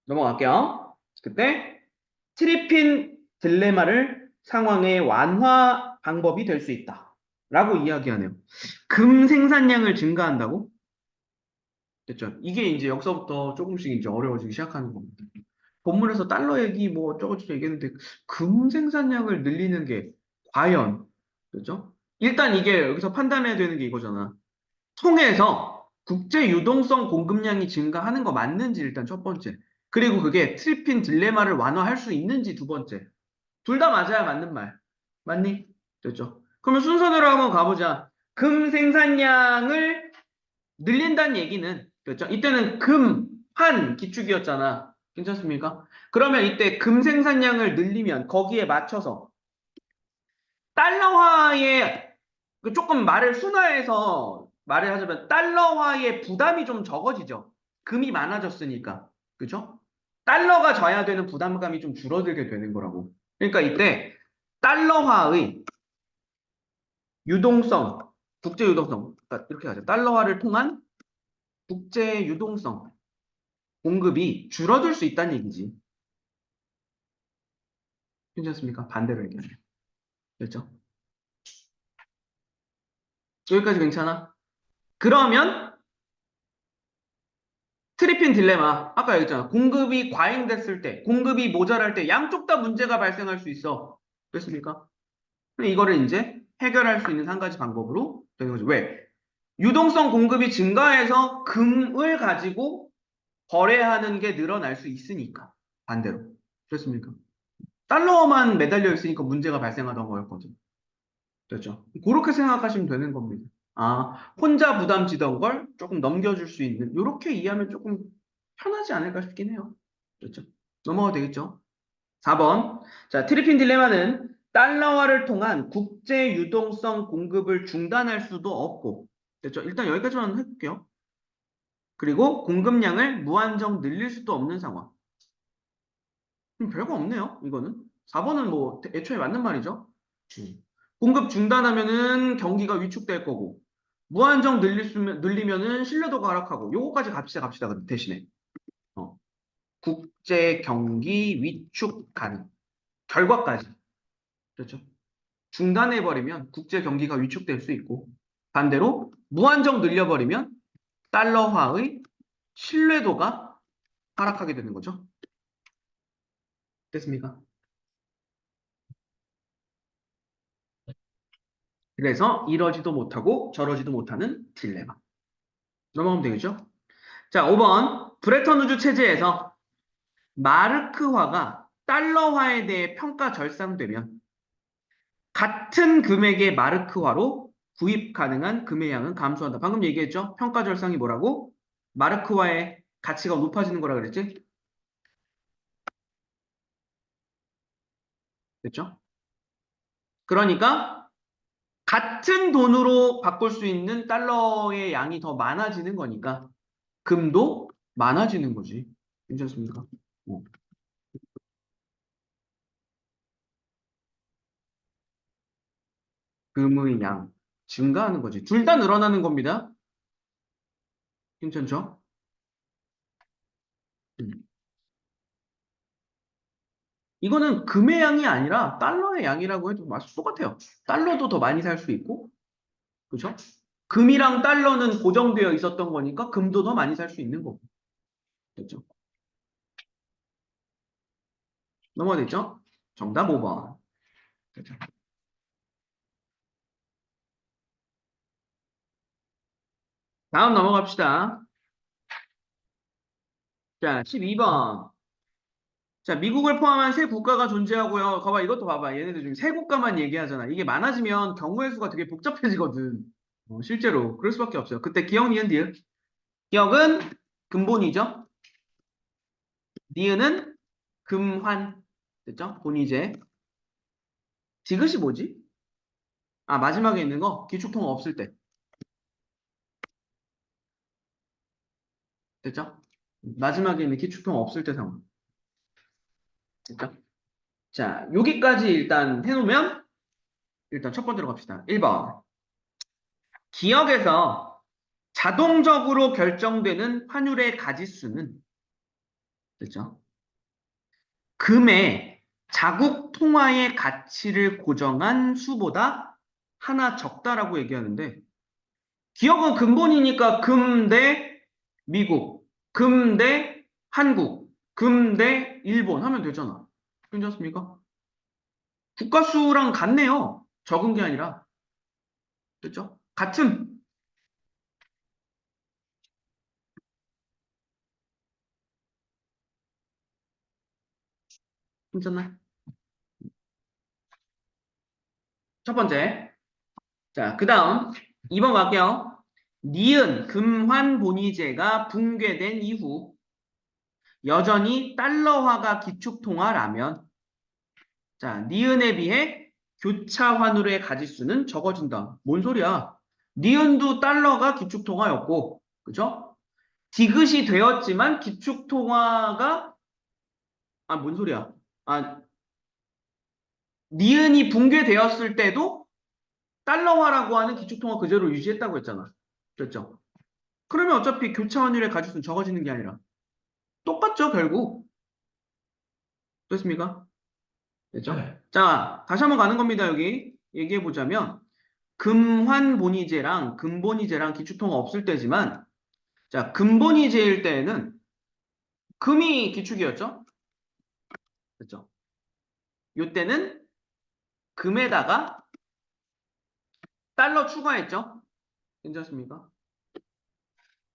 넘어갈게요. 그때 트리핀 딜레마를 상황의 완화 방법이 될 수 있다. 라고 이야기하네요. 금 생산량을 증가한다고? 됐죠? 이게 이제 여기서부터 조금씩 이제 어려워지기 시작하는 겁니다. 본문에서 달러 얘기 뭐 어쩌고저쩌고 얘기했는데 금 생산량을 늘리는 게 과연 그죠? 일단 이게 여기서 판단해야 되는 게 이거잖아. 통해서 국제 유동성 공급량이 증가하는 거 맞는지 일단 첫 번째. 그리고 그게 트리핀 딜레마를 완화할 수 있는지 두 번째. 둘 다 맞아야 맞는 말. 맞니? 됐죠? 그러면 순서대로 한번 가보자. 금 생산량을 늘린다는 얘기는 그렇죠? 이때는 금, 한 기축이었잖아. 괜찮습니까? 그러면 이때 금 생산량을 늘리면 거기에 맞춰서 달러화의 조금 말을 순화해서 말을 하자면 달러화의 부담이 좀 적어지죠. 금이 많아졌으니까. 그죠? 달러가 져야 되는 부담감이 좀 줄어들게 되는 거라고. 그러니까 이때 달러화의 유동성, 국제 유동성, 그러니까 이렇게 하죠. 달러화를 통한 국제 유동성 공급이 줄어들 수 있다는 얘기지. 괜찮습니까? 반대로 얘기하면. 그렇죠? 여기까지 괜찮아? 그러면 트리핀 딜레마. 아까 얘기했잖아. 공급이 과잉됐을 때, 공급이 모자랄 때 양쪽 다 문제가 발생할 수 있어. 그렇습니까? 근데 이거를 이제 해결할 수 있는 한 가지 방법으로 되는 거죠. 왜? 유동성 공급이 증가해서 금을 가지고 거래하는 게 늘어날 수 있으니까. 반대로. 그렇습니까? 달러만 매달려 있으니까 문제가 발생하던 거였거든. 됐죠? 그렇게 생각하시면 되는 겁니다. 혼자 부담 지던 걸 조금 넘겨줄 수 있는, 이렇게 이해하면 조금 편하지 않을까 싶긴 해요. 그렇죠? 넘어가도 되겠죠? 4번. 자, 트리핀 딜레마는 달러화를 통한 국제 유동성 공급을 중단할 수도 없고, 됐죠? 일단 여기까지만 해볼게요. 그리고 공급량을 무한정 늘릴 수도 없는 상황. 별거 없네요, 이거는. 4번은 뭐 애초에 맞는 말이죠. 공급 중단하면은 경기가 위축될 거고 무한정 늘리면은 신뢰도가 하락하고 요거까지 갑시다 대신에 국제 경기 위축 가능 결과까지 그렇죠. 중단해버리면 국제 경기가 위축될 수 있고 반대로 무한정 늘려버리면 달러화의 신뢰도가 하락하게 되는 거죠. 됐습니까? 그래서 이러지도 못하고 저러지도 못하는 딜레마. 넘어가면 되겠죠? 자, 5번. 브레턴 우즈 체제에서 마르크화가 달러화에 대해 평가 절상되면 같은 금액의 마르크화로 구입 가능한 금의 양은 감소한다. 방금 얘기했죠? 평가 절상이 뭐라고? 마르크화의 가치가 높아지는 거라 그랬지? 됐죠? 그러니까 같은 돈으로 바꿀 수 있는 달러의 양이 더 많아지는 거니까 금도 많아지는 거지. 괜찮습니까? 어. 금의 양 증가하는 거지. 둘 다 늘어나는 겁니다. 괜찮죠? 음. 이거는 금의 양이 아니라 달러의 양이라고 해도 맛이 똑같아요. 달러도 더 많이 살 수 있고, 그죠? 금이랑 달러는 고정되어 있었던 거니까 금도 더 많이 살 수 있는 거고. 됐죠? 넘어가됐죠? 정답 5번. 됐죠? 다음 넘어갑시다. 자, 12번. 자, 미국을 포함한 세 국가가 존재하고요. 봐봐, 이것도 봐봐. 얘네들 중에 세 국가만 얘기하잖아. 이게 많아지면 경우의 수가 되게 복잡해지거든. 실제로. 그럴 수밖에 없어요. 그때 기억, 니은, 디귿. 기억은 근본이죠. 니은은 금환. 됐죠? 본이제. 디귿이 뭐지? 아, 마지막에 있는 거? 기축통화 없을 때. 됐죠? 마지막에 있는 기축통화 없을 때 상황. 됐죠? 자, 여기까지 일단 해놓으면, 일단 첫 번째로 갑시다. 1번. 기억에서 자동적으로 결정되는 환율의 가지수는, 됐죠? 금의 자국 통화의 가치를 고정한 수보다 하나 적다라고 얘기하는데, 기억은 근본이니까 금 대 미국, 금 대 한국, 금 대 일본 하면 되잖아. 괜찮습니까? 국가수랑 같네요. 적은 게 아니라. 됐죠? 같은. 괜찮나? 첫 번째. 자, 그 다음 2번 갈게요. 니은 금환본위제가 붕괴된 이후 여전히 달러화가 기축통화라면 자, 니은에 비해 교차 환율의 가지수는 적어진다. 뭔 소리야? 니은도 달러가 기축통화였고, 그죠? 디귿이 되었지만 기축통화가 뭔 소리야? 아, 니은이 붕괴되었을 때도 달러화라고 하는 기축통화 그대로 유지했다고 했잖아. 그랬죠? 그러면 어차피 교차 환율의 가지수는 적어지는 게 아니라 똑같죠, 결국. 됐습니까? 됐죠? 네. 자, 다시 한번 가는 겁니다, 여기. 얘기해 보자면 금환본위제랑 금본위제랑 기축통화 없을 때지만 자, 금본위제일 때에는 금이 기축이었죠? 그렇죠? 요때는 금에다가 달러 추가했죠? 괜찮습니까?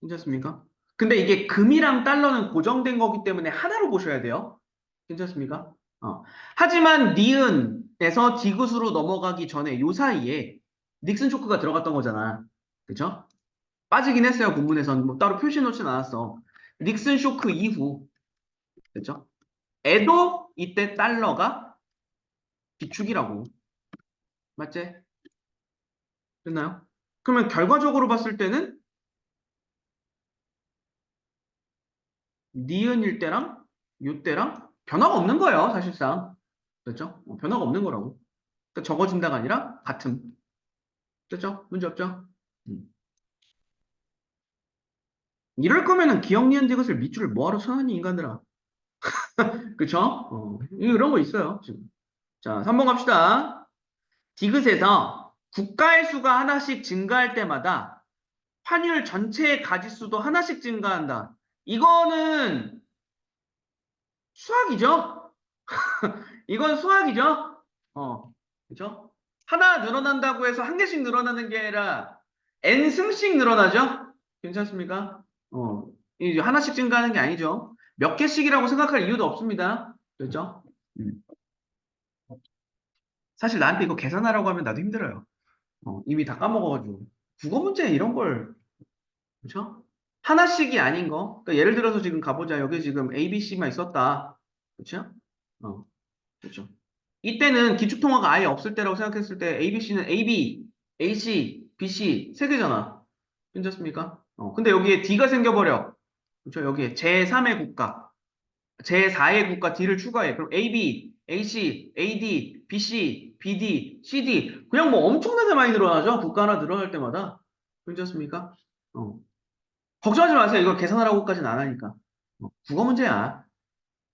괜찮습니까? 근데 이게 금이랑 달러는 고정된 거기 때문에 하나로 보셔야 돼요. 괜찮습니까? 하지만 니은에서 디귿으로 넘어가기 전에 요 사이에 닉슨 쇼크가 들어갔던 거잖아. 그죠? 빠지긴 했어요. 본문에서는 뭐 따로 표시해 놓진 않았어. 닉슨 쇼크 이후 됐죠? 에도 이때 달러가 비축이라고. 맞지? 됐나요? 그러면 결과적으로 봤을 때는 니은일 때랑 요 때랑 변화가 없는 거예요, 사실상. 됐죠? 변화가 없는 거라고. 그러니까 적어진다가 아니라 같음. 됐죠? 문제 없죠? 음. 이럴 거면은 기억 니은 디귿을 밑줄을 뭐하러 쳐놨니 인간들아. 그쵸? 이런 거 있어요 지금. 자, 3번 갑시다. 디귿에서 국가의 수가 하나씩 증가할 때마다 환율 전체의 가지수도 하나씩 증가한다. 이거는 수학이죠? 이건 수학이죠? 그죠? 하나 늘어난다고 해서 한 개씩 늘어나는 게 아니라 n 승씩 늘어나죠? 괜찮습니까? 이 하나씩 증가하는 게 아니죠. 몇 개씩이라고 생각할 이유도 없습니다. 그죠? 음. 사실 나한테 이거 계산하라고 하면 나도 힘들어요. 이미 다 까먹어가지고. 국어 문제 이런 걸, 그쵸? 하나씩이 아닌 거. 그러니까 예를 들어서 지금 가보자. 여기 지금 A, B, C만 있었다. 그쵸? 어, 그쵸. 이때는 기축통화가 아예 없을 때라고 생각했을 때 ABC는 AB, AC, BC 세 개잖아. 괜찮습니까? 근데 여기에 D가 생겨버려. 그쵸? 여기에 제3의 국가, 제4의 국가 D를 추가해. 그럼 AB, AC, AD, BC, BD, CD 그냥 뭐 엄청나게 많이 늘어나죠? 국가 하나 늘어날 때마다. 괜찮습니까? 어. 걱정하지 마세요. 이거 계산하라고까지는 안 하니까. 국어 문제야.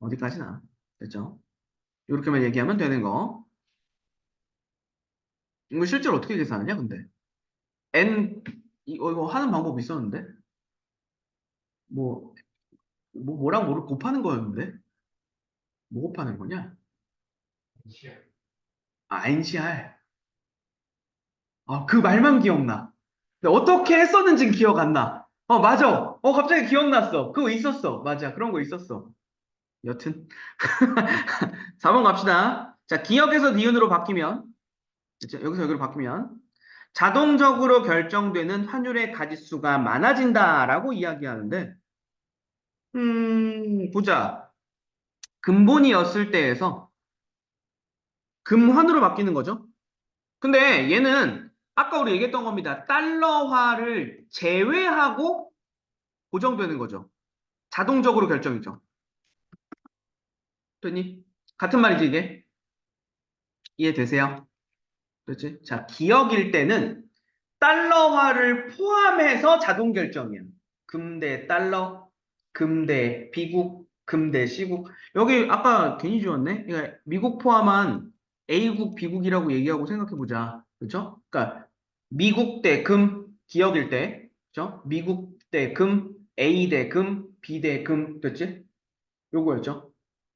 어디까지나. 됐죠? 이렇게만 얘기하면 되는 거. 이거 실제로 어떻게 계산하냐, 근데? N, 이거 하는 방법이 있었는데? 뭐, 뭐랑 뭐를 곱하는 거였는데? 뭐 곱하는 거냐? 아, NCR. 그 말만 기억나. 근데 어떻게 했었는지 기억 안 나. 맞아. 갑자기 기억났어. 그거 있었어. 맞아. 그런 거 있었어. 여튼. 4번 갑시다. 자, 기억에서 니은으로 바뀌면, 그쵸? 여기서 여기로 바뀌면, 자동적으로 결정되는 환율의 가짓수가 많아진다라고 이야기하는데, 보자. 근본이었을 때에서 금환으로 바뀌는 거죠. 근데 얘는 아까 우리 얘기했던 겁니다. 달러화를 제외하고 고정되는 거죠. 자동적으로 결정이죠. 됐니? 같은 말이지 이게? 이해되세요? 그렇지? 자, 기억일 때는 달러화를 포함해서 자동 결정이야. 금대 달러, 금대 비국, 금대 시국. 여기 아까 괜히 지웠네? 그러니까 미국 포함한 A국, B국이라고 얘기하고 생각해보자. 그렇죠? 그러니까 미국 대 금, 기억일 때, 그렇죠? 미국 대 금, A 대 금, B 대 금, 됐지? 요거였죠?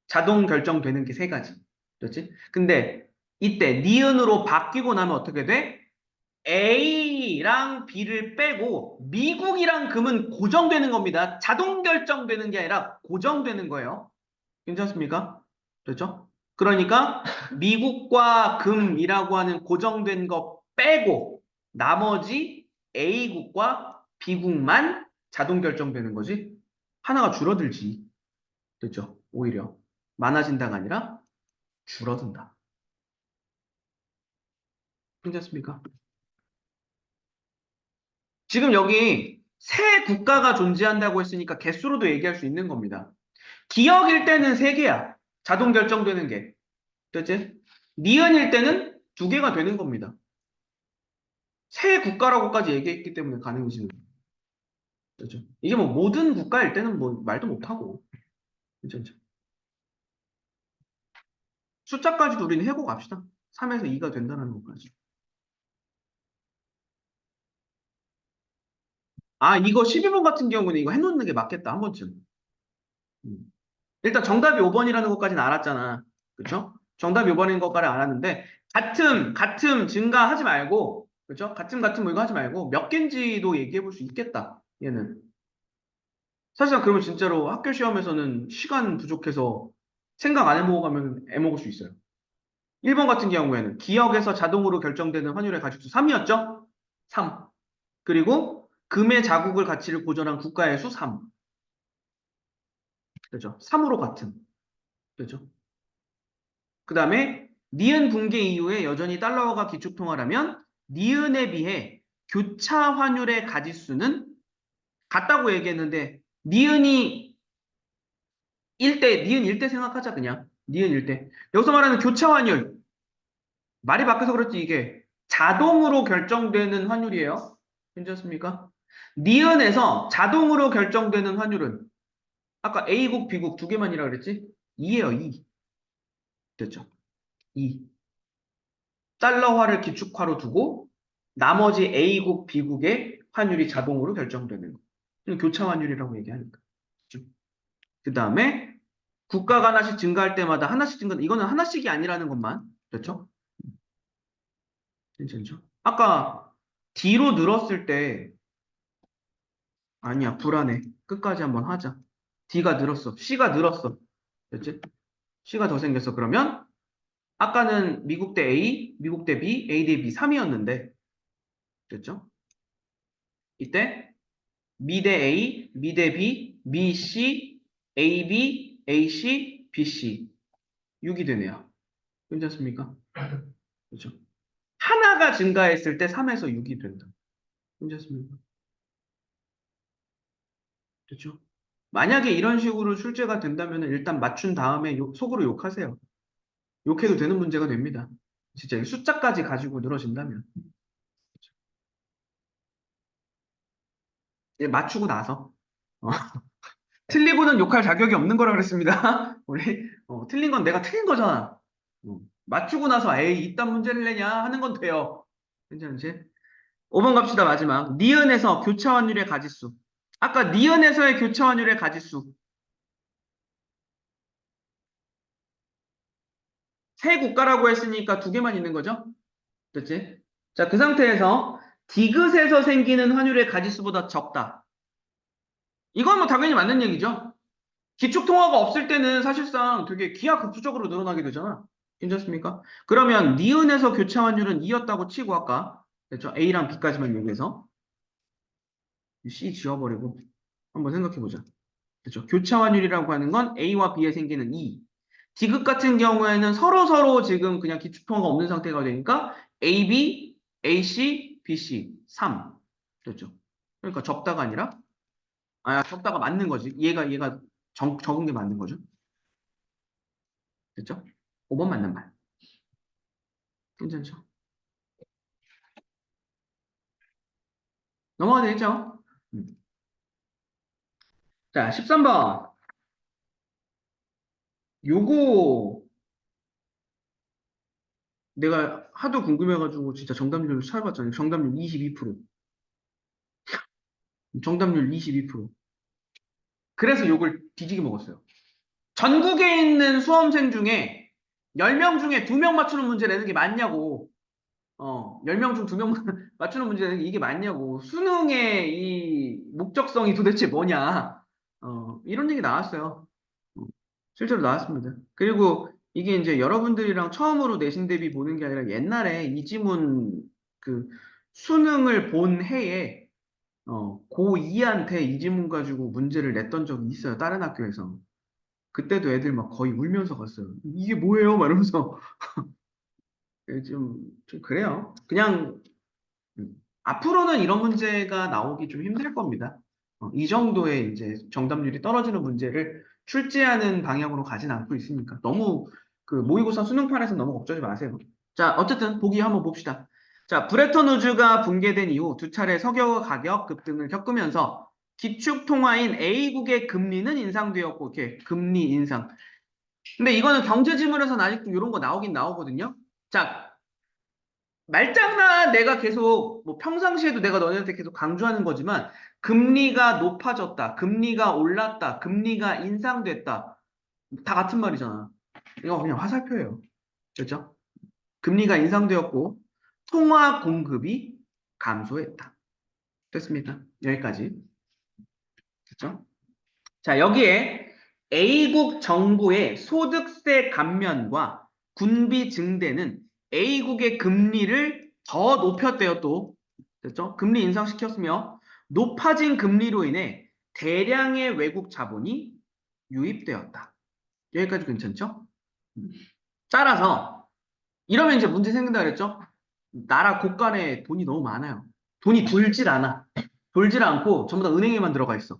자동 결정되는 게 세 가지. 됐지? 근데 이때 니은으로 바뀌고 나면 어떻게 돼? A랑 B를 빼고 미국이랑 금은 고정되는 겁니다. 자동 결정되는 게 아니라 고정되는 거예요. 괜찮습니까? 됐죠? 그러니까 미국과 금이라고 하는 고정된 거 빼고 나머지 A국과 B국만 자동 결정되는 거지. 하나가 줄어들지. 됐죠? 오히려 많아진다가 아니라 줄어든다. 괜찮습니까? 지금 여기 세 국가가 존재한다고 했으니까 개수로도 얘기할 수 있는 겁니다. 기억일 때는 세 개야. 자동 결정되는 게. 됐지? 니은일 때는 두 개가 되는 겁니다. 세 국가라고까지 얘기했기 때문에 가능해지는 거죠. 그죠? 이게 뭐 모든 국가일 때는 뭐 말도 못하고. 그죠? 숫자까지도 우리는 해고 갑시다. 3에서 2가 된다는 것까지. 이거 12번 같은 경우는 이거 해놓는 게 맞겠다. 한 번쯤. 음. 일단 정답이 5번이라는 것까지는 알았잖아. 그쵸? 정답이 5번인 것까지 알았는데, 같음 증가하지 말고, 그쵸? 같음 뭐 이거 하지 말고, 몇 개인지도 얘기해 볼 수 있겠다. 얘는. 사실상 그러면 진짜로 학교 시험에서는 시간 부족해서 생각 안 해보고 가면 애먹을 수 있어요. 1번 같은 경우에는 기억에서 자동으로 결정되는 환율의 가짓수 3이었죠? 3. 그리고 금의 자국을 가치를 고정한 국가의 수 3. 그죠? 3으로 같음. 그죠? 그 다음에 니은 붕괴 이후에 여전히 달러화가 기축통화라면 니은에 비해 교차 환율의 가짓수는 같다고 얘기했는데 니은 1대 생각하자 그냥. 니은일 때. 여기서 말하는 교차 환율. 말이 바뀌어서 그렇지 이게 자동으로 결정되는 환율이에요. 괜찮습니까? 니은에서 자동으로 결정되는 환율은 아까 A국, B국 두 개만이라 그랬지? 2예요, 2. 됐죠? 2. 달러화를 기축화로 두고 나머지 A국, B국의 환율이 자동으로 결정되는 거. 이건 교차 환율이라고 얘기하니까. 그 다음에 국가가 하나씩 증가할 때마다 하나씩 증가, 이거는 하나씩이 아니라는 것만. 됐죠? 괜찮죠? 아까 D로 늘었을 때 아니야, 불안해. 끝까지 한번 하자. D가 늘었어. C가 늘었어. 됐지? C가 더 생겼어. 그러면 아까는 미국 대 A, 미국 대 B, A 대 B 3이었는데 됐죠? 이때 미 대 A, 미 대 B, B, C, A, B, A, C, B, C 6이 되네요. 괜찮습니까? 그렇죠? 하나가 증가했을 때 3에서 6이 된다. 괜찮습니까? 그렇죠? 만약에 이런 식으로 출제가 된다면 일단 맞춘 다음에 속으로 욕하세요. 욕해도 되는 문제가 됩니다. 진짜 이 숫자까지 가지고 늘어진다면. 예, 맞추고 나서. 어, 틀리고는 욕할 자격이 없는 거라 그랬습니다. 우리 틀린 건 내가 틀린 거잖아. 맞추고 나서 에이 이딴 문제를 내냐 하는 건 돼요. 괜찮지? 5번 갑시다. 마지막. 니은에서 교차 환율의 가지수. 아까 니은에서의 교차 환율의 가지수. 세 국가라고 했으니까 두 개만 있는 거죠? 그렇지? 자, 그 상태에서 디귿에서 생기는 환율의 가지수보다 적다. 이건 뭐 당연히 맞는 얘기죠. 기축통화가 없을 때는 사실상 되게 기하급수적으로 늘어나게 되잖아. 괜찮습니까? 그러면 니은에서 교차 환율은 2였다고 치고 아까 그렇죠? A랑 B까지만 얘기해서 C 지워버리고 한번 생각해보자. 그렇죠? 교차 환율이라고 하는 건 A와 B에 생기는 2. 디귿 같은 경우에는 서로 지금 그냥 기축통화가 없는 상태가 되니까 AB, AC, BC 3. 그렇죠? 그러니까 적다가 아니라 적다가 맞는 거지. 얘가 적은 게 맞는 거죠. 됐죠? 5번 맞는 말. 괜찮죠? 넘어가도 되죠? 음. 자, 13번. 요거 내가 하도 궁금해가지고 진짜 정답률 찾아봤잖아요. 정답률 22%. 정답률 22%. 그래서 요걸 뒤지게 먹었어요. 전국에 있는 수험생 중에 10명 중에 2명 맞추는 문제 내는 게 맞냐고. 10명 중 2명 맞추는 문제 내는 게 이게 맞냐고. 수능의 이 목적성이 도대체 뭐냐. 이런 얘기 나왔어요. 어, 실제로 나왔습니다. 그리고 이게 이제 여러분들이랑 처음으로 내신 대비 보는 게 아니라 옛날에 이 지문 그 수능을 본 해에 고2한테 이 지문 가지고 문제를 냈던 적이 있어요. 다른 학교에서. 그때도 애들 막 거의 울면서 갔어요. 이게 뭐예요? 막 이러면서. 좀 그래요. 그냥 앞으로는 이런 문제가 나오기 좀 힘들 겁니다. 이 정도의 이제 정답률이 떨어지는 문제를 출제하는 방향으로 가진 않고 있으니까 너무 그 모의고사 수능판에서 너무 걱정하지 마세요. 자, 어쨌든 보기 한번 봅시다. 자, 브레턴 우즈가 붕괴된 이후 두 차례 석유 가격 급등을 겪으면서 기축 통화인 A국의 금리는 인상되었고, 이렇게 금리 인상. 근데 이거는 경제 지문에서는 아직도 이런 거 나오긴 나오거든요. 자, 말장난 내가 계속 뭐 평상시에도 내가 너네한테 계속 강조하는 거지만 금리가 높아졌다, 금리가 올랐다, 금리가 인상됐다. 다 같은 말이잖아. 이거 그냥 화살표예요. 그렇죠? 금리가 인상되었고 통화 공급이 감소했다. 됐습니까? 여기까지. 그렇죠? 자, 여기에 A국 정부의 소득세 감면과 군비 증대는 A국의 금리를 더 높였대요, 또. 됐죠? 금리 인상시켰으며 높아진 금리로 인해 대량의 외국 자본이 유입되었다. 여기까지 괜찮죠? 따라서 이러면 이제 문제 생긴다 그랬죠? 나라 곳간에 돈이 너무 많아요. 돈이 돌질 않아. 돌질 않고 전부 다 은행에만 들어가 있어.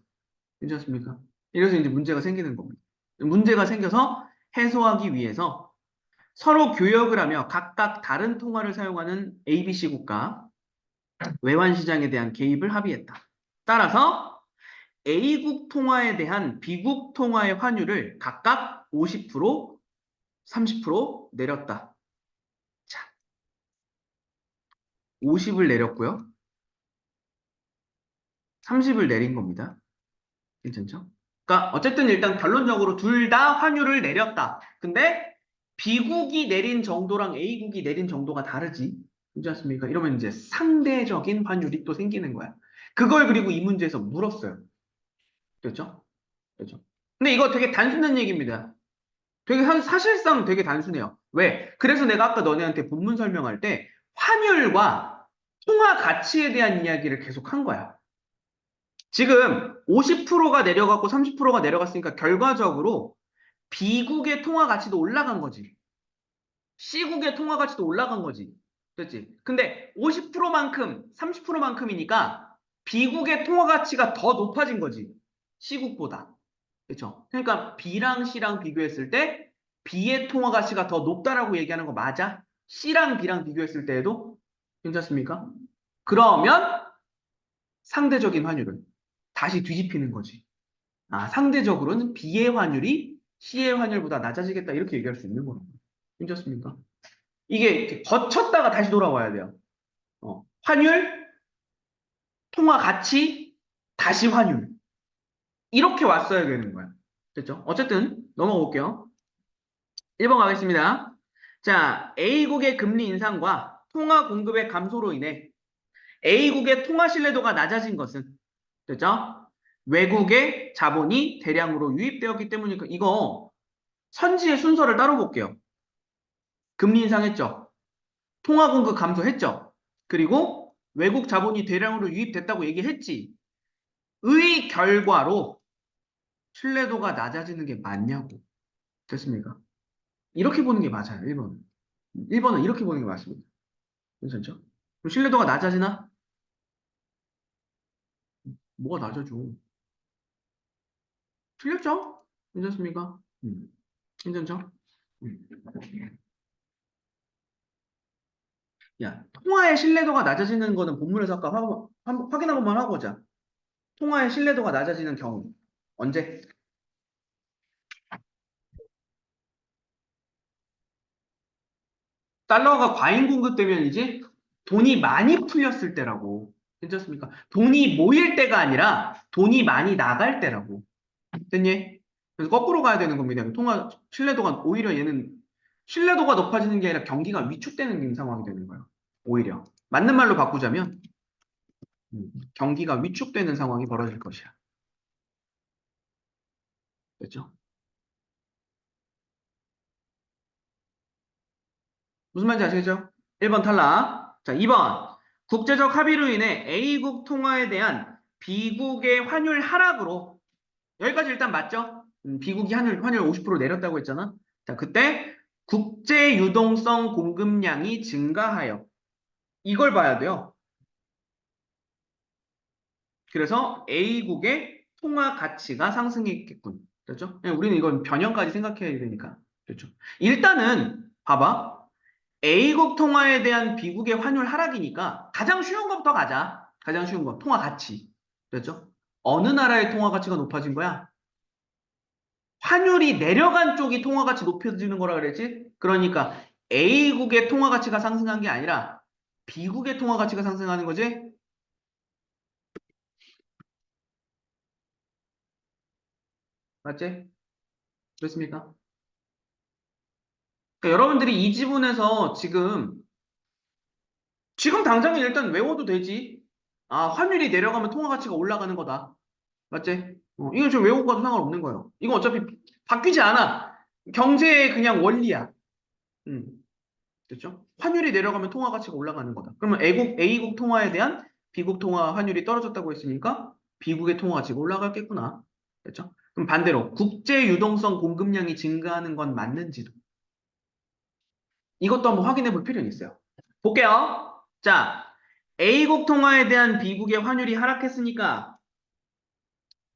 괜찮습니까? 이래서 이제 문제가 생기는 겁니다. 문제가 생겨서 해소하기 위해서 서로 교역을 하며 각각 다른 통화를 사용하는 ABC 국가 외환 시장에 대한 개입을 합의했다. 따라서 A국 통화에 대한 B국 통화의 환율을 각각 50%, 30% 내렸다. 자, 50을 내렸고요. 30을 내린 겁니다. 괜찮죠? 그러니까 어쨌든 일단 결론적으로 둘 다 환율을 내렸다. 근데 B국이 내린 정도랑 A국이 내린 정도가 다르지. 그렇지 않습니까? 이러면 이제 상대적인 환율이 또 생기는 거야. 그걸 그리고 이 문제에서 물었어요. 그렇죠? 그렇죠? 근데 이거 되게 단순한 얘기입니다. 되게 사실상 되게 단순해요. 왜? 그래서 내가 아까 너네한테 본문 설명할 때 환율과 통화 가치에 대한 이야기를 계속 한 거야. 지금 50%가 내려갔고 30%가 내려갔으니까 결과적으로 B국의 통화 가치도 올라간 거지. C국의 통화 가치도 올라간 거지. 그렇지? 근데 50%만큼, 30%만큼이니까 B국의 통화 가치가 더 높아진 거지. C국보다. 그렇죠? 그러니까 B랑 C랑 비교했을 때 B의 통화 가치가 더 높다라고 얘기하는 거 맞아? C랑 B랑 비교했을 때에도 괜찮습니까? 그러면 상대적인 환율을 다시 뒤집히는 거지. 아, 상대적으로는 B의 환율이 C의 환율보다 낮아지겠다 이렇게 얘기할 수 있는 거라고. 괜찮습니까? 이게 이렇게 거쳤다가 다시 돌아와야 돼요. 환율, 통화 가치, 다시 환율. 이렇게 왔어야 되는 거야. 됐죠? 어쨌든 넘어가 볼게요. 1번 가겠습니다. 자, A국의 금리 인상과 통화 공급의 감소로 인해 A국의 통화 신뢰도가 낮아진 것은 됐죠? 외국의 자본이 대량으로 유입되었기 때문이니까 이거 선지의 순서를 따로 볼게요. 금리 인상했죠? 통화 공급 감소했죠? 그리고 외국 자본이 대량으로 유입됐다고 얘기했지. 의 결과로 신뢰도가 낮아지는 게 맞냐고. 됐습니까? 이렇게 보는 게 맞아요, 1번은. 1번은 이렇게 보는 게 맞습니다. 괜찮죠? 그럼 신뢰도가 낮아지나? 뭐가 낮아져? 틀렸죠? 괜찮습니까? 괜찮죠? 음. 야, 통화의 신뢰도가 낮아지는 거는 본문에서 아까 확인 한 번만 하고 보자. 통화의 신뢰도가 낮아지는 경우. 언제? 달러가 과잉 공급되면이지 돈이 많이 풀렸을 때라고. 괜찮습니까? 돈이 모일 때가 아니라 돈이 많이 나갈 때라고. 됐니? 그래서 거꾸로 가야 되는 겁니다. 통화 신뢰도가 오히려 얘는 신뢰도가 높아지는 게 아니라 경기가 위축되는 상황이 되는 거예요. 오히려. 맞는 말로 바꾸자면 경기가 위축되는 상황이 벌어질 것이야. 됐죠? 무슨 말인지 아시겠죠? 1번 탈락. 자, 2번. 국제적 합의로 인해 A국 통화에 대한 B국의 환율 하락으로 여기까지 일단 맞죠? B국이 환율 50% 내렸다고 했잖아. 자, 그때 국제 유동성 공급량이 증가하여 이걸 봐야 돼요. 그래서 A국의 통화 가치가 상승했겠군. 그렇죠? 우리는 이건 변형까지 생각해야 되니까. 그렇죠? 일단은 봐봐. A국 통화에 대한 B국의 환율 하락이니까 가장 쉬운 것부터 가자. 가장 쉬운 거. 통화 가치. 그렇죠? 어느 나라의 통화 가치가 높아진 거야? 환율이 내려간 쪽이 통화 가치 높여지는 거라 그랬지? 그러니까 A국의 통화 가치가 상승한 게 아니라 B국의 통화 가치가 상승하는 거지? 맞지? 그렇습니까? 그러니까 여러분들이 이 지문에서 지금 당장에 일단 외워도 되지. 아, 환율이 내려가면 통화 가치가 올라가는 거다. 맞지? 이거 좀 외우고 가도 상관없는 거예요. 이거 어차피 바뀌지 않아. 경제의 그냥 원리야. 음, 됐죠? 환율이 내려가면 통화 가치가 올라가는 거다. 그러면 A국 통화에 대한 B국 통화 환율이 떨어졌다고 했으니까 B국의 통화 가치가 올라가겠구나. 됐죠? 그럼 반대로 국제 유동성 공급량이 증가하는 건 맞는지도. 이것도 한번 확인해 볼 필요는 있어요. 볼게요. 자, A국 통화에 대한 B국의 환율이 하락했으니까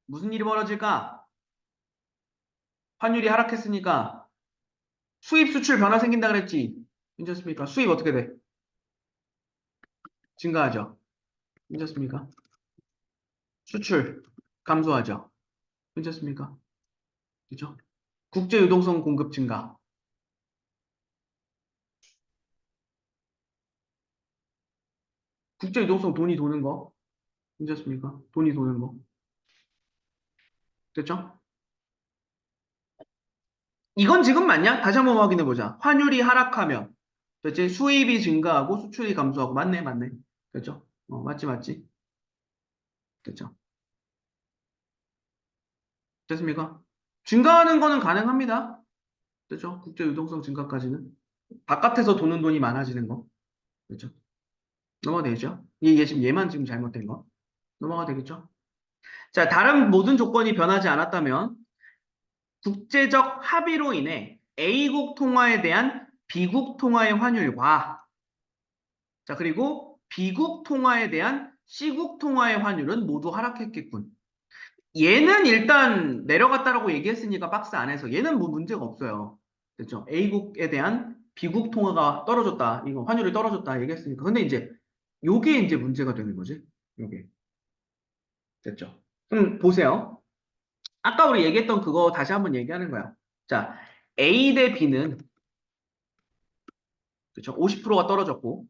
무슨 일이 벌어질까? 환율이 하락했으니까 수입 수출 변화 생긴다 그랬지. 괜찮습니까? 수입 어떻게 돼? 증가하죠. 괜찮습니까? 수출 감소하죠. 괜찮습니까? 그죠? 국제 유동성 공급 증가. 국제 유동성 돈이 도는 거. 괜찮습니까? 돈이 도는 거. 됐죠? 이건 지금 맞냐? 다시 한번 확인해 보자. 환율이 하락하면, 됐지? 수입이 증가하고 수출이 감소하고. 맞네, 맞네. 됐죠? 맞지, 맞지. 됐죠? 됐습니까? 증가하는 거는 가능합니다. 됐죠? 국제 유동성 증가까지는. 바깥에서 도는 돈이 많아지는 거. 그렇죠? 넘어가 되죠? 얘 지금 얘만 지금 잘못된 거. 넘어가 되겠죠? 자, 다른 모든 조건이 변하지 않았다면 국제적 합의로 인해 A국 통화에 대한 B국 통화의 환율과 자, 그리고 B국 통화에 대한 C국 통화의 환율은 모두 하락했겠군. 얘는 일단 내려갔다라고 얘기했으니까 박스 안에서 얘는 뭐 문제가 없어요. 됐죠? A국에 대한 B국 통화가 떨어졌다. 이거 환율이 떨어졌다 얘기했으니까. 근데 이제 요게 이제 문제가 되는 거지. 요게. 됐죠? 그럼 보세요. 아까 우리 얘기했던 그거 다시 한번 얘기하는 거야. 자, A 대 B는 그렇죠? 50%가 떨어졌고,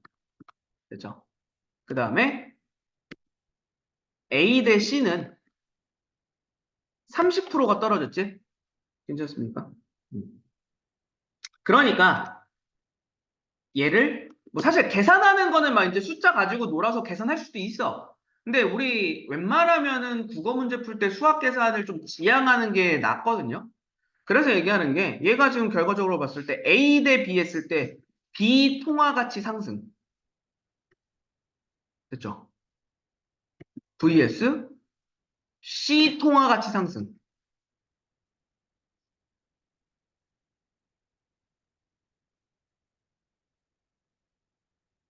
그렇죠? 그 다음에 A 대 C는 30%가 떨어졌지? 괜찮습니까? 음. 그러니까 얘를 뭐 사실 계산하는 거는 막 이제 숫자 가지고 놀아서 계산할 수도 있어. 근데 우리 웬만하면은 국어 문제 풀 때 수학 계산을 좀 지양하는 게 낫거든요. 그래서 얘기하는 게 얘가 지금 결과적으로 봤을 때 A 대 B 했을 때 B 통화 가치 상승. 됐죠? vs C 통화 가치 상승.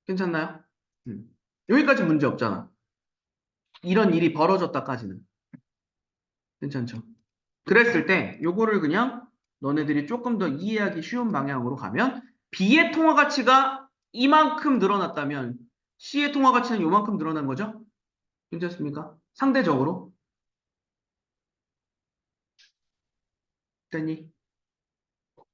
괜찮나요? 음. 여기까지 문제 없잖아. 이런 일이 벌어졌다까지는. 괜찮죠? 그랬을 때 요거를 그냥 너네들이 조금 더 이해하기 쉬운 방향으로 가면 B의 통화 가치가 이만큼 늘어났다면 C의 통화 가치는 요만큼 늘어난 거죠? 괜찮습니까? 상대적으로. 됐니?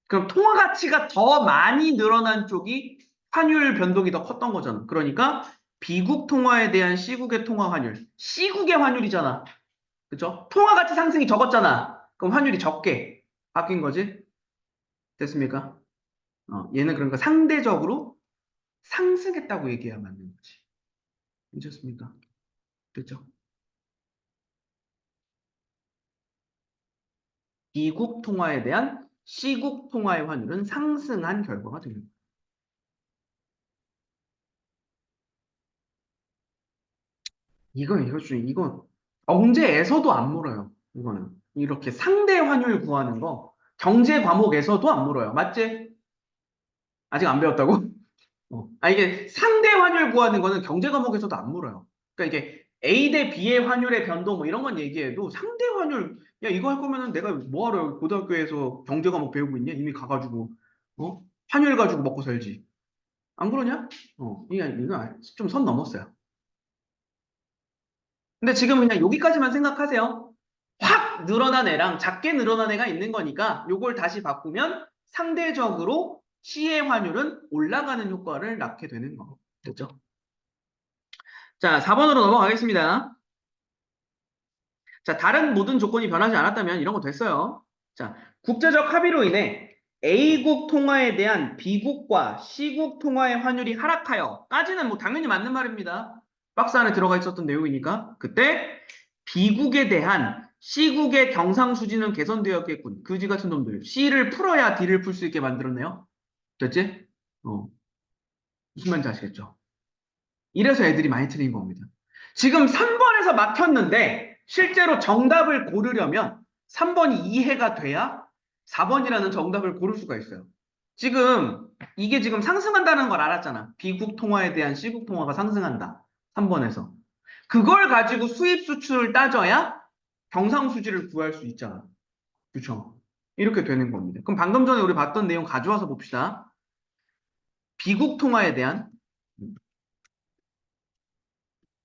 그럼 통화 가치가 더 많이 늘어난 쪽이 환율 변동이 더 컸던 거잖아. 그러니까 B국 통화에 대한 C국의 통화 환율. C국의 환율이잖아. 그죠? 통화 가치 상승이 적었잖아. 그럼 환율이 적게 바뀐 거지? 됐습니까? 얘는 그러니까 상대적으로 상승했다고 얘기해야 맞는 거지. 괜찮습니까? 그죠? B국 통화에 대한 C국 통화의 환율은 상승한 결과가 됩니다. 이건 경제에서도 안 물어요. 이거는. 이렇게 상대 환율 구하는 거 경제 과목에서도 안 물어요. 맞지? 아직 안 배웠다고? 이게 상대 환율 구하는 거는 경제 과목에서도 안 물어요. 그러니까 이게 A 대 B의 환율의 변동 뭐 이런 건 얘기해도 상대 환율 야 이거 할 거면은 내가 뭐하러 고등학교에서 경제 과목 배우고 있냐? 이미 가가지고 환율 가지고 먹고 살지. 안 그러냐? 이거 좀 선 넘었어요. 근데 지금 그냥 여기까지만 생각하세요. 확 늘어난 애랑 작게 늘어난 애가 있는 거니까 요걸 다시 바꾸면 상대적으로 C의 환율은 올라가는 효과를 낳게 되는 거. 됐죠? 자, 4번으로 넘어가겠습니다. 자, 다른 모든 조건이 변하지 않았다면 이런 거 됐어요. 자, 국제적 합의로 인해 A국 통화에 대한 B국과 C국 통화의 환율이 하락하여까지는 뭐 당연히 맞는 말입니다. 박스 안에 들어가 있었던 내용이니까 그때 B국에 대한 C국의 경상수지는 개선되었겠군. 그지 같은 놈들. C를 풀어야 D를 풀 수 있게 만들었네요. 됐지? 무슨 말인지 아시겠죠? 이래서 애들이 많이 틀린 겁니다. 지금 3번에서 막혔는데 실제로 정답을 고르려면 3번이 이해가 돼야 4번이라는 정답을 고를 수가 있어요. 지금 이게 지금 상승한다는 걸 알았잖아. B국 통화에 대한 C국 통화가 상승한다. 3번에서. 그걸 가지고 수입 수출을 따져야 경상수지를 구할 수 있잖아. 그렇죠? 이렇게 되는 겁니다. 그럼 방금 전에 우리 봤던 내용 가져와서 봅시다. 비국 통화에 대한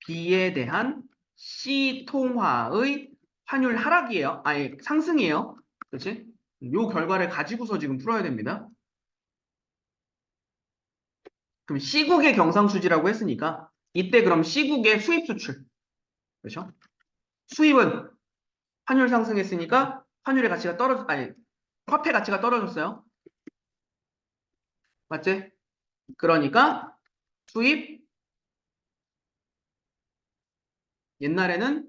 B에 대한 C 통화의 환율 하락이에요. 아니 상승이에요. 그렇지? 요 결과를 가지고서 지금 풀어야 됩니다. 그럼 C국의 경상수지라고 했으니까 이때 그럼 C국의 수입 수출. 그렇죠? 수입은 환율 상승했으니까 환율의 가치가 아니 화폐 가치가 떨어졌어요. 맞지? 그러니까 수입 옛날에는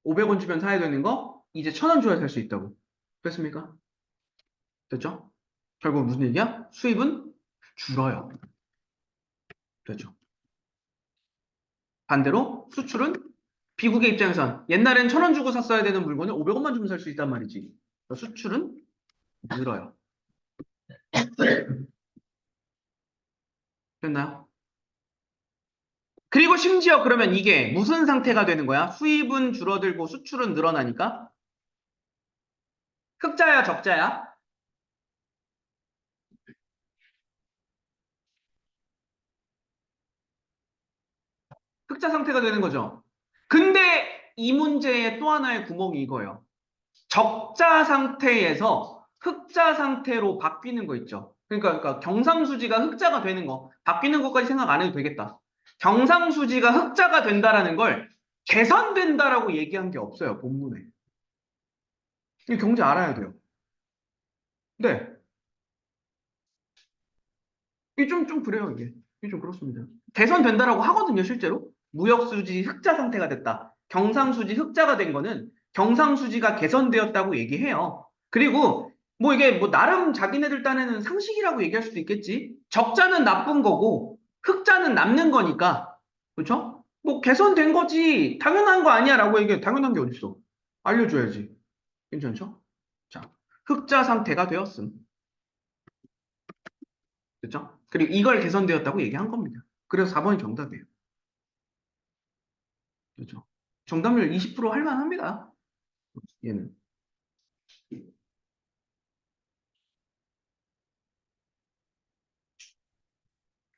500원 주면 사야 되는 거 이제 1,000원 줘야 살 수 있다고. 됐습니까? 됐죠? 결국 무슨 얘기야? 수입은 줄어요. 됐죠? 반대로 수출은 비국의 입장에선 옛날엔 1,000원 주고 샀어야 되는 물건을 500원만 주면 살 수 있단 말이지. 수출은 늘어요. 됐나요? 그리고 심지어 그러면 이게 무슨 상태가 되는 거야? 수입은 줄어들고 수출은 늘어나니까? 흑자야, 적자야? 흑자 상태가 되는 거죠. 근데 이 문제의 또 하나의 구멍이 이거예요. 적자 상태에서 흑자 상태로 바뀌는 거 있죠. 그러니까 경상수지가 흑자가 되는 거, 바뀌는 것까지 생각 안 해도 되겠다. 경상수지가 흑자가 된다라는 걸 개선된다라고 얘기한 게 없어요, 본문에. 이 경제 알아야 돼요. 네. 이게 좀 그래요, 이게. 이게 좀 그렇습니다. 개선된다라고 하거든요, 실제로. 무역수지 흑자 상태가 됐다. 경상수지 흑자가 된 거는 경상수지가 개선되었다고 얘기해요. 그리고 뭐 이게 뭐 나름 자기네들 딴에는 상식이라고 얘기할 수도 있겠지. 적자는 나쁜 거고 흑자는 남는 거니까. 그렇죠? 뭐 개선된 거지. 당연한 거 아니야라고 얘기해. 당연한 게 어딨어. 알려줘야지. 괜찮죠? 자, 흑자 상태가 되었음. 그렇죠? 그리고 이걸 개선되었다고 얘기한 겁니다. 그래서 4번이 정답이에요. 그렇죠? 정답률 20% 할만합니다. 얘는.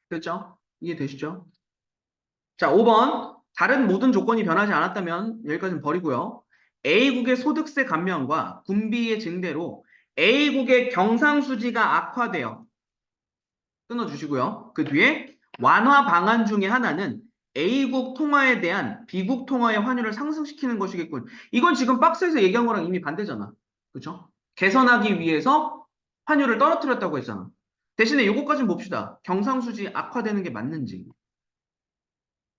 그렇죠? 이해되시죠? 자, 5번. 다른 모든 조건이 변하지 않았다면 여기까지는 버리고요. A국의 소득세 감면과 군비의 증대로 A국의 경상수지가 악화되어 끊어주시고요. 그 뒤에 완화 방안 중에 하나는 A국 통화에 대한 B국 통화의 환율을 상승시키는 것이겠군. 이건 지금 박스에서 얘기한 거랑 이미 반대잖아. 그렇죠? 개선하기 위해서 환율을 떨어뜨렸다고 했잖아. 대신에 이것까지는 봅시다. 경상수지 악화되는 게 맞는지.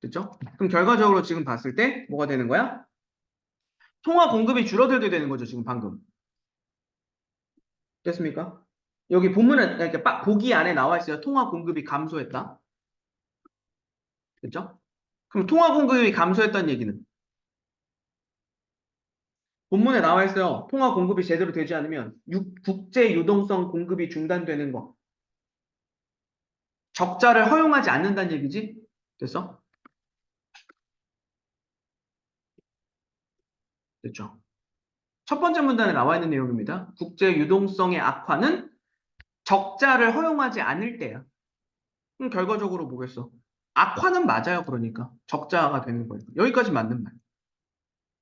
그렇죠? 그럼 결과적으로 지금 봤을 때 뭐가 되는 거야? 통화 공급이 줄어들게 되는 거죠, 지금 방금. 됐습니까? 여기 본문에 이렇게 보기 안에 나와 있어요. 통화 공급이 감소했다. 그렇죠? 그럼 통화 공급이 감소했다는 얘기는 본문에 나와 있어요. 통화 공급이 제대로 되지 않으면 국제 유동성 공급이 중단되는 거. 적자를 허용하지 않는다는 얘기지? 됐어? 됐죠? 첫 번째 문단에 나와 있는 내용입니다. 국제 유동성의 악화는 적자를 허용하지 않을 때야. 그럼 결과적으로 뭐겠어? 악화는 맞아요, 그러니까. 적자가 되는 거예요. 여기까지 맞는 말.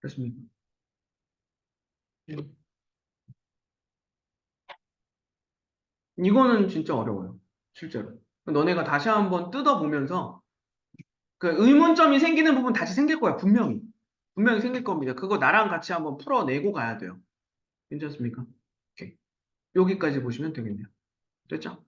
그렇습니다. 이거는 진짜 어려워요. 실제로. 너네가 다시 한번 뜯어보면서 그 의문점이 생기는 부분 다시 생길 거야, 분명히. 분명히 생길 겁니다. 그거 나랑 같이 한번 풀어내고 가야 돼요. 괜찮습니까? 오케이. 여기까지 보시면 되겠네요. 됐죠?